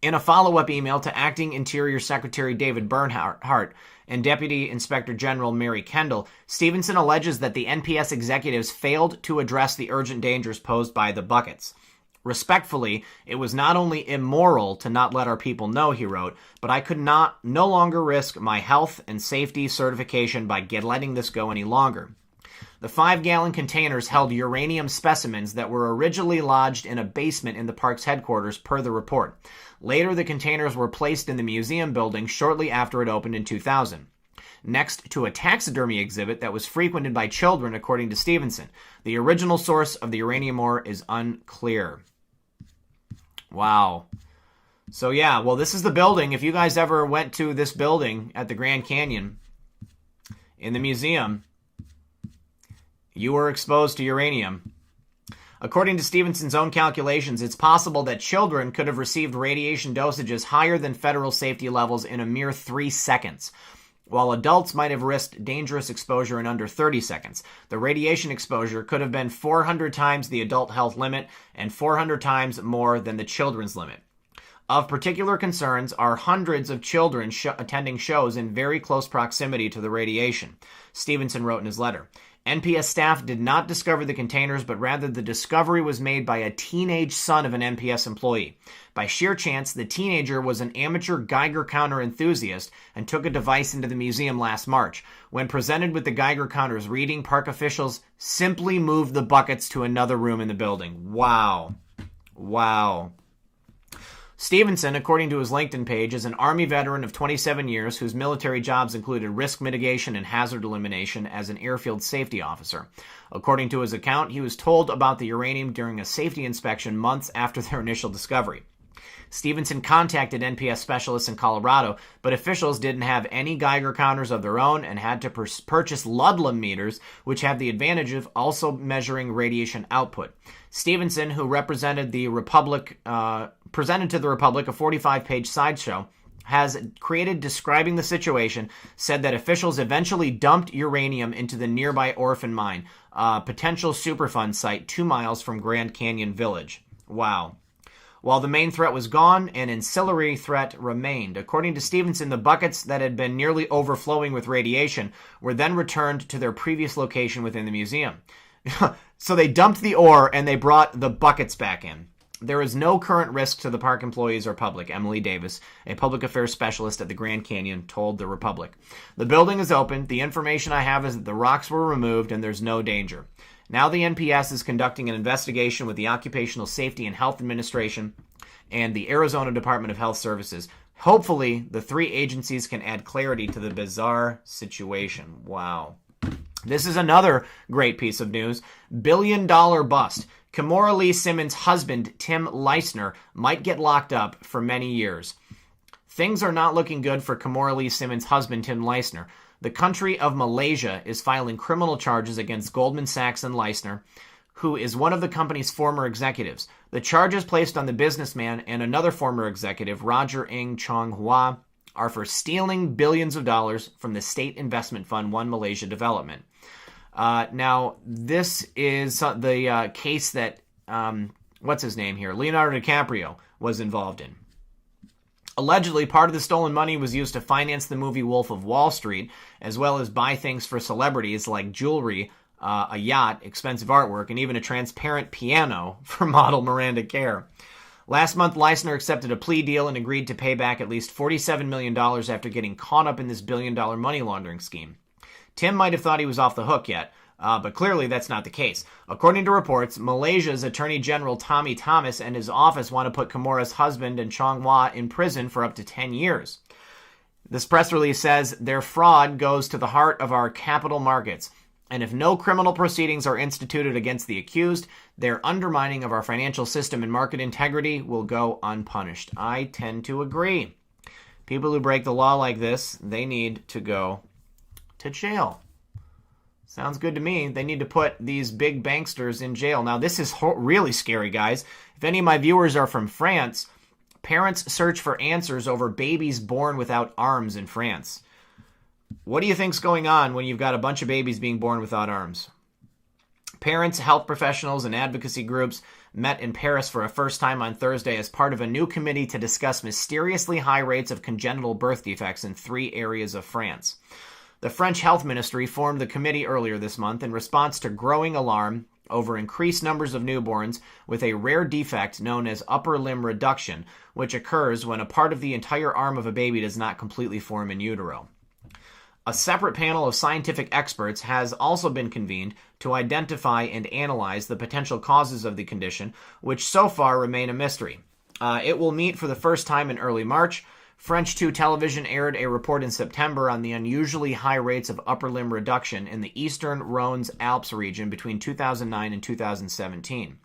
In a follow-up email to Acting Interior Secretary David Bernhardt and Deputy Inspector General Mary Kendall, Stevenson alleges that the NPS executives failed to address the urgent dangers posed by the buckets. Respectfully, it was not only immoral to not let our people know, he wrote, but I could no longer risk my health and safety certification by letting this go any longer. The 5-gallon containers held uranium specimens that were originally lodged in a basement in the park's headquarters, per the report. Later, the containers were placed in the museum building shortly after it opened in 2000, next to a taxidermy exhibit that was frequented by children, according to Stevenson. The original source of the uranium ore is unclear. Wow. So yeah, well, this is the building. If you guys ever went to this building at the Grand Canyon in the museum, you were exposed to uranium. According to Stevenson's own calculations, it's possible that children could have received radiation dosages higher than federal safety levels in a mere 3 seconds, while adults might have risked dangerous exposure in under 30 seconds. The radiation exposure could have been 400 times the adult health limit and 400 times more than the children's limit. Of particular concerns are hundreds of children attending shows in very close proximity to the radiation, Stevenson wrote in his letter. NPS staff did not discover the containers, but rather the discovery was made by a teenage son of an NPS employee. By sheer chance, the teenager was an amateur Geiger counter enthusiast and took a device into the museum last March. When presented with the Geiger counter's reading, park officials simply moved the buckets to another room in the building. Wow. Wow. Stevenson, according to his LinkedIn page, is an Army veteran of 27 years whose military jobs included risk mitigation and hazard elimination as an airfield safety officer. According to his account, he was told about the uranium during a safety inspection months after their initial discovery. Stevenson contacted NPS specialists in Colorado, but officials didn't have any Geiger counters of their own and had to purchase Ludlam meters, which have the advantage of also measuring radiation output. Stevenson, who presented to the Republic a 45-page sideshow, has created describing the situation, said that officials eventually dumped uranium into the nearby Orphan Mine, a potential Superfund site 2 miles from Grand Canyon Village. Wow. While the main threat was gone, an ancillary threat remained. According to Stevenson, the buckets that had been nearly overflowing with radiation were then returned to their previous location within the museum. So they dumped the ore and they brought the buckets back in. There is no current risk to the park employees or public, Emily Davis, a public affairs specialist at the Grand Canyon, told the Republic. The building is open. The information I have is that the rocks were removed and there's no danger. Now the NPS is conducting an investigation with the Occupational Safety and Health Administration and the Arizona Department of Health Services. Hopefully, the 3 agencies can add clarity to the bizarre situation. Wow. This is another great piece of news. Billion-dollar bust. Kimora Lee Simmons' husband, Tim Leisner, might get locked up for many years. Things are not looking good for Kimora Lee Simmons' husband, Tim Leisner. The country of Malaysia is filing criminal charges against Goldman Sachs and Leisner, who is one of the company's former executives. The charges placed on the businessman and another former executive, Roger Ng Chong Hua, are for stealing billions of dollars from the state investment fund One Malaysia Development. Now, this is the case that, what's his name here? Leonardo DiCaprio was involved in. Allegedly, part of the stolen money was used to finance the movie Wolf of Wall Street, as well as buy things for celebrities like jewelry, a yacht, expensive artwork, and even a transparent piano for model Miranda Kerr. Last month, Leisner accepted a plea deal and agreed to pay back at least $47 million after getting caught up in this billion-dollar money laundering scheme. Tim might have thought he was off the hook yet, but clearly that's not the case. According to reports, Malaysia's Attorney General Tommy Thomas and his office want to put Kimora's husband and Chong Hua in prison for up to 10 years. This press release says their fraud goes to the heart of our capital markets, and if no criminal proceedings are instituted against the accused, their undermining of our financial system and market integrity will go unpunished. I tend to agree. People who break the law like this, they need to go to jail. Sounds good to me. They need to put these big banksters in jail. Now, this is really scary, guys. If any of my viewers are from France, parents search for answers over babies born without arms in France. What do you think's going on when you've got a bunch of babies being born without arms? Parents, health professionals, and advocacy groups met in Paris for a first time on Thursday as part of a new committee to discuss mysteriously high rates of congenital birth defects in 3 areas of France. The French Health Ministry formed the committee earlier this month in response to growing alarm over increased numbers of newborns with a rare defect known as upper limb reduction, which occurs when a part of the entire arm of a baby does not completely form in utero. A separate panel of scientific experts has also been convened to identify and analyze the potential causes of the condition, which so far remain a mystery. It will meet for the first time in early March. French 2 television aired a report in September on the unusually high rates of upper limb reduction in the eastern Rhône-Alpes region between 2009 and 2017.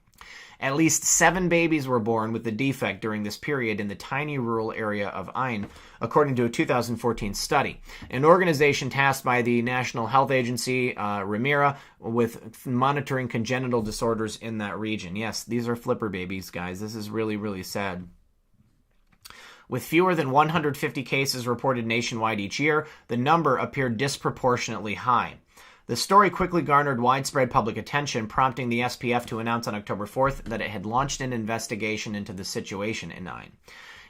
At least 7 babies were born with the defect during this period in the tiny rural area of Ain, according to a 2014 study. An organization tasked by the National Health Agency, Remira, with monitoring congenital disorders in that region. Yes, these are flipper babies, guys. This is really, really sad. With fewer than 150 cases reported nationwide each year, the number appeared disproportionately high. The story quickly garnered widespread public attention, prompting the SPF to announce on October 4th that it had launched an investigation into the situation in Ain.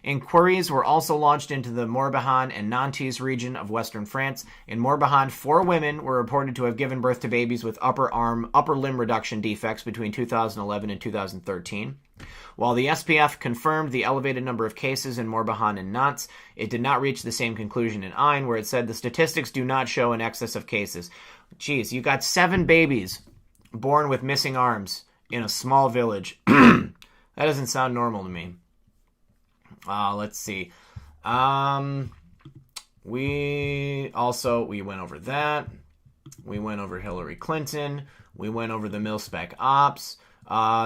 Inquiries were also launched into the Morbihan and Nantes region of western France. In Morbihan, 4 women were reported to have given birth to babies with upper limb reduction defects between 2011 and 2013. While the SPF confirmed the elevated number of cases in Morbihan and Nantes, it did not reach the same conclusion in Ain, where it said the statistics do not show an excess of cases. Jeez, you got 7 babies born with missing arms in a small village. That doesn't sound normal to me. Let's see. We went over that. We went over Hillary Clinton. We went over the mil-spec ops.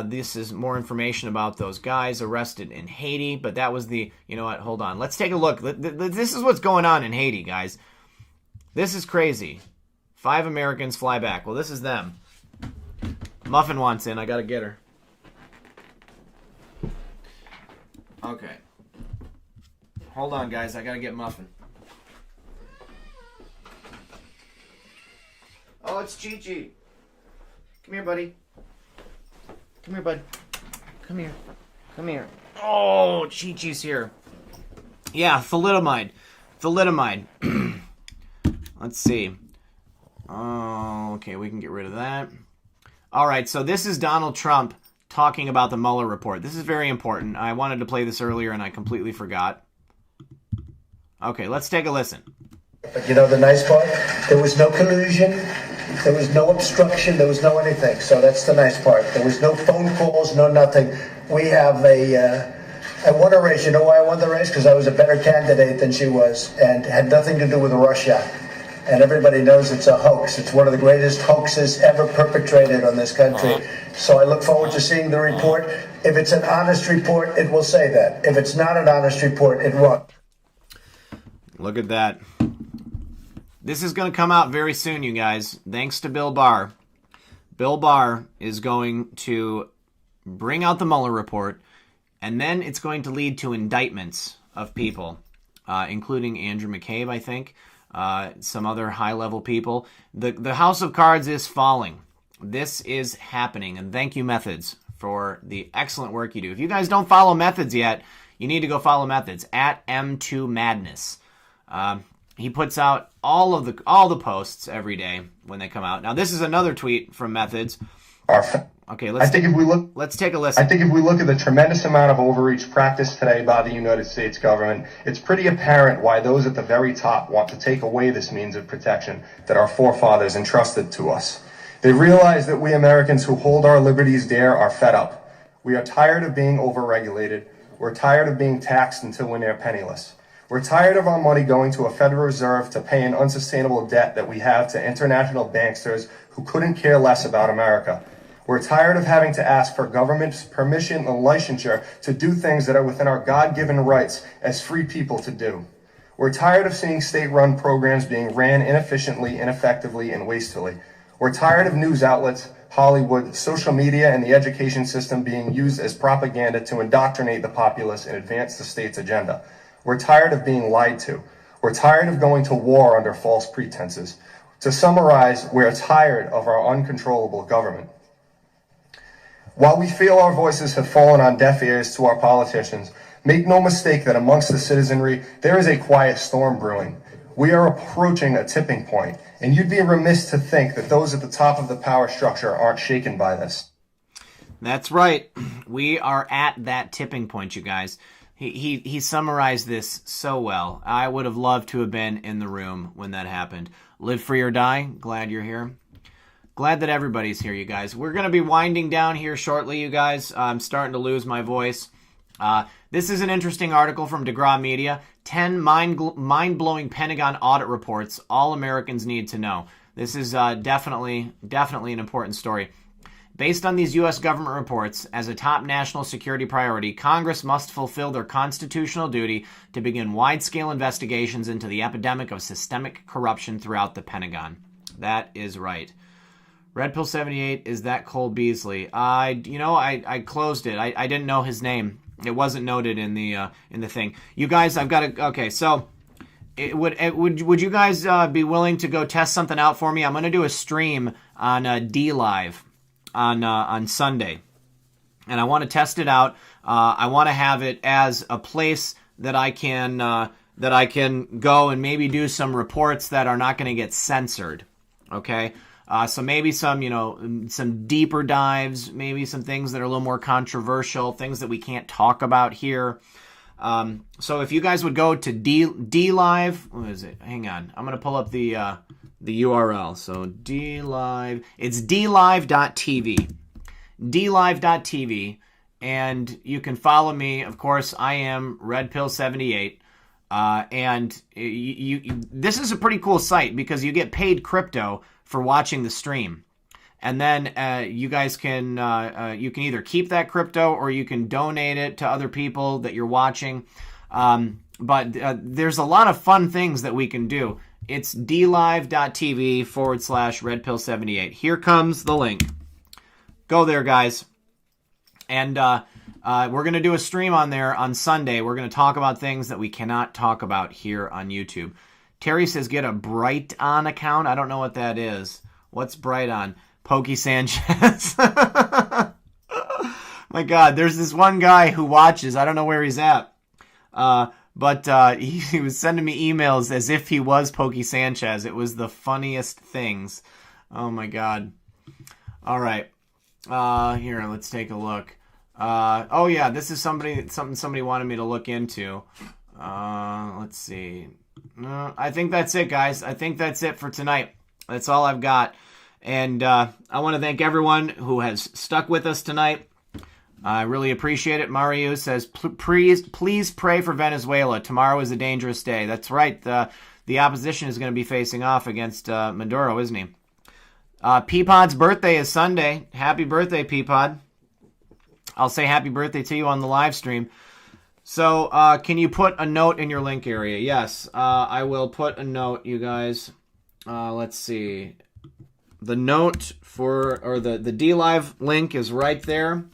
This is more information about those guys arrested in Haiti, but that was the, you know what, hold on. Let's take a look. This is what's going on in Haiti, guys. This is crazy. 5 Americans fly back. Well, this is them. Muffin wants in. I gotta get her. Okay. Hold on, guys. I gotta get Muffin. Oh, it's Chi-Chi. Come here, buddy. Come here, bud. Come here. Come here. Oh, Chi-Chi's here. Yeah, thalidomide. Thalidomide. Let's see. Oh, okay, we can get rid of that. All right, so this is Donald Trump talking about the Mueller report. This is very important. I wanted to play this earlier, and I completely forgot. Okay, let's take a listen. But you know the nice part? There was no collusion. There was no obstruction. There was no anything. So that's the nice part. There was no phone calls, no nothing. We have I won a race. You know why I won the race? Because I was a better candidate than she was, and had nothing to do with Russia. And everybody knows it's a hoax. It's one of the greatest hoaxes ever perpetrated on this country. So I look forward to seeing the report. If it's an honest report, it will say that. If it's not an honest report, it won't. Look at that. This is going to come out very soon, you guys. Thanks to Bill Barr. Bill Barr is going to bring out the Mueller report, and then it's going to lead to indictments of people, including Andrew McCabe, I think. Some other high-level people. The House of Cards is falling. This is happening. And thank you, Methods, for the excellent work you do. If you guys don't follow Methods yet, you need to go follow Methods at M2Madness. He puts out all the posts every day when they come out. Now, this is another tweet from Methods. Okay, let's take a listen. I think if we look at the tremendous amount of overreach practiced today by the United States government, it's pretty apparent why those at the very top want to take away this means of protection that our forefathers entrusted to us. They realize that we Americans who hold our liberties dear are fed up. We are tired of being overregulated. We're tired of being taxed until we're near penniless. We're tired of our money going to a Federal Reserve to pay an unsustainable debt that we have to international banksters who couldn't care less about America. We're tired of having to ask for government's permission and licensure to do things that are within our God-given rights as free people to do. We're tired of seeing state-run programs being ran inefficiently, ineffectively, and wastefully. We're tired of news outlets, Hollywood, social media, and the education system being used as propaganda to indoctrinate the populace and advance the state's agenda. We're tired of being lied to. We're tired of going to war under false pretenses. To summarize, we're tired of our uncontrollable government. While we feel our voices have fallen on deaf ears to our politicians, make no mistake that amongst the citizenry, there is a quiet storm brewing. We are approaching a tipping point, and you'd be remiss to think that those at the top of the power structure aren't shaken by this. That's right. We are at that tipping point, you guys. He summarized this so well. I would have loved to have been in the room when that happened. Live free or die. Glad you're here. Glad that everybody's here, you guys. We're going to be winding down here shortly, you guys. I'm starting to lose my voice. This is an interesting article from DeGraw Media. 10 mind-blowing Pentagon audit reports all Americans need to know. This is definitely an important story. Based on these U.S. government reports, as a top national security priority, Congress must fulfill their constitutional duty to begin wide-scale investigations into the epidemic of systemic corruption throughout the Pentagon. That is right. Red Pill 78, is that Cole Beasley? I closed it. I didn't know his name. It wasn't noted in the thing. You guys, I've got to. Okay, so would you guys be willing to go test something out for me? I'm going to do a stream on D Live on Sunday, and I want to test it out. I want to have it as a place that I can go and maybe do some reports that are not going to get censored. Okay. So maybe some deeper dives, maybe some things that are a little more controversial, things that we can't talk about here. So if you guys would go to D Live, what is it? Hang on, I'm gonna pull up the URL. So D Live, it's dlive.tv, dlive.tv, and you can follow me. Of course, I am Red Pill 78. And this is a pretty cool site because you get paid crypto for watching the stream, and then you guys can you can either keep that crypto or you can donate it to other people that you're watching. But there's a lot of fun things that we can do. It's dlive.tv/redpill78. Here comes the link. Go there, guys, and we're going to do a stream on there on Sunday. We're going to talk about things that we cannot talk about here on YouTube. Terry says, get a Bright On account. I don't know what that is. What's Bright On? Pokey Sanchez. My God, there's this one guy who watches. I don't know where he's at. But he was sending me emails as if he was Pokey Sanchez. It was the funniest things. Oh, my God. All right. Here, let's take a look. Oh, yeah, this is something somebody wanted me to look into. Let's see. No, I think that's it, guys. I think that's it for tonight. That's all I've got. And I want to thank everyone who has stuck with us tonight. I really appreciate it. Mario says, please pray for Venezuela. Tomorrow is a dangerous day. That's right. The opposition is going to be facing off against Maduro, isn't he? Peapod's birthday is Sunday. Happy birthday, Peapod. I'll say happy birthday to you on the live stream. So, can you put a note in your link area? Yes, I will put a note, you guys. Let's see. The note or the DLive link is right there.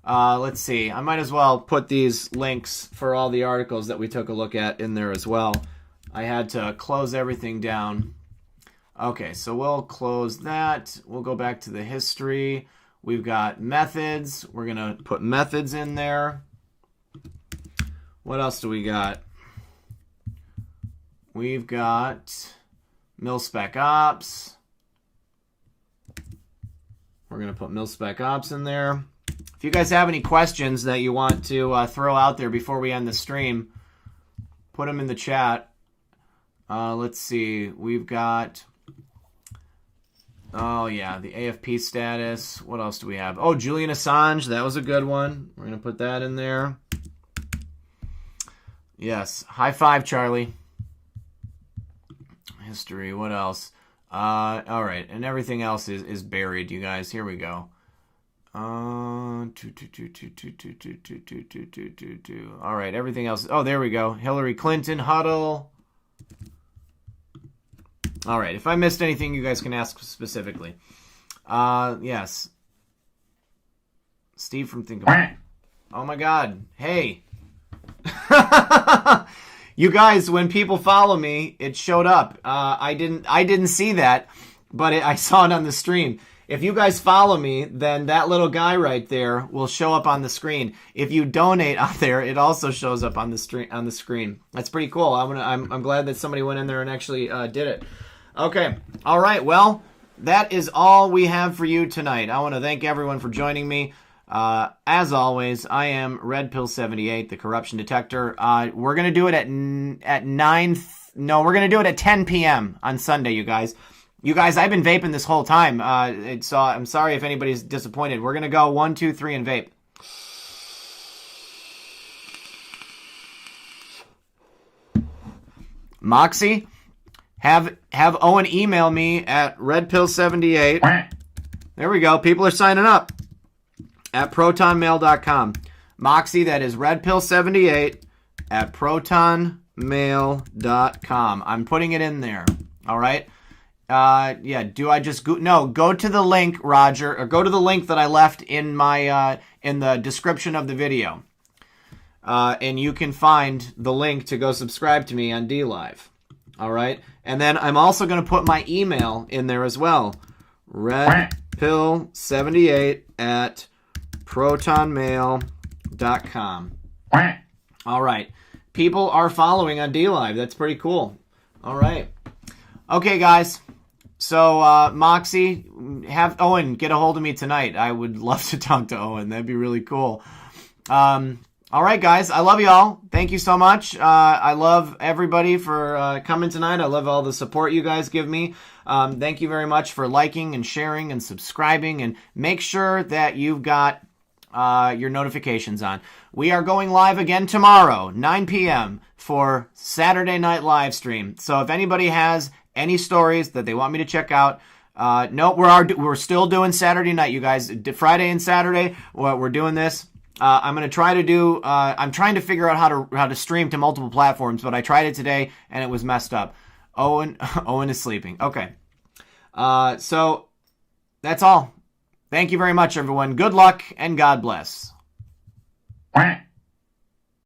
Let's see. I might as well put these links for all the articles that we took a look at in there as well. I had to close everything down. Okay, so we'll close that. We'll go back to the history. We've got methods. We're going to put methods in there. What else do we got? We've got mil-spec ops. We're going to put mil-spec ops in there. If you guys have any questions that you want to throw out there before we end the stream, put them in the chat. Let's see. We've got... Oh, yeah, the AFP status. What else do we have? Oh, Julian Assange. That was a good one. We're going to put that in there. Yes. High five, Charlie. History. What else? All right. And everything else is buried, you guys. Here we go. All right. Everything else. Oh, there we go. Hillary Clinton, huddle. All right. If I missed anything, you guys can ask specifically. Yes. Steve from Think About It. Oh, my God. Hey. You guys, when people follow me, it showed up. I didn't see that, but I saw it on the stream. If you guys follow me, then that little guy right there will show up on the screen. If you donate out there, it also shows up on the screen. That's pretty cool. I'm glad that somebody went in there and actually did it. Okay. All right. Well, that is all we have for you tonight. I want to thank everyone for joining me. As always, I am Red Pill 78, the corruption detector. We're going to do it at 9. No, we're going to do it at 10 p.m. on Sunday, you guys. You guys, I've been vaping this whole time. So I'm sorry if anybody's disappointed. We're going to go 1, 2, 3 and vape. Moxie, have Owen email me at redpill78. There we go. People are signing up at protonmail.com. Moxie, that is redpill78 at protonmail.com. I'm putting it in there. All right. Yeah. Do I just go? No. Go to the link, Roger, or go to the link that I left in my in the description of the video, and you can find the link to go subscribe to me on DLive. All right. And then I'm also going to put my email in there as well. Redpill78 at protonmail.com. All right. People are following on DLive. That's pretty cool. All right. Okay, guys. So, Moxie, have Owen get a hold of me tonight. I would love to talk to Owen. That'd be really cool. All right, guys. I love y'all. Thank you so much. I love everybody for coming tonight. I love all the support you guys give me. Thank you very much for liking and sharing and subscribing. And make sure that you've got your notifications on. We are going live again tomorrow, 9 p.m. for Saturday Night Live Stream. So if anybody has any stories that they want me to check out, no, we're still doing Saturday night, you guys. Friday and Saturday, we're doing this. I'm going to try to do, I'm trying to figure out how to stream to multiple platforms, but I tried it today and it was messed up. Owen is sleeping. Okay. So that's all. Thank you very much, everyone. Good luck and God bless.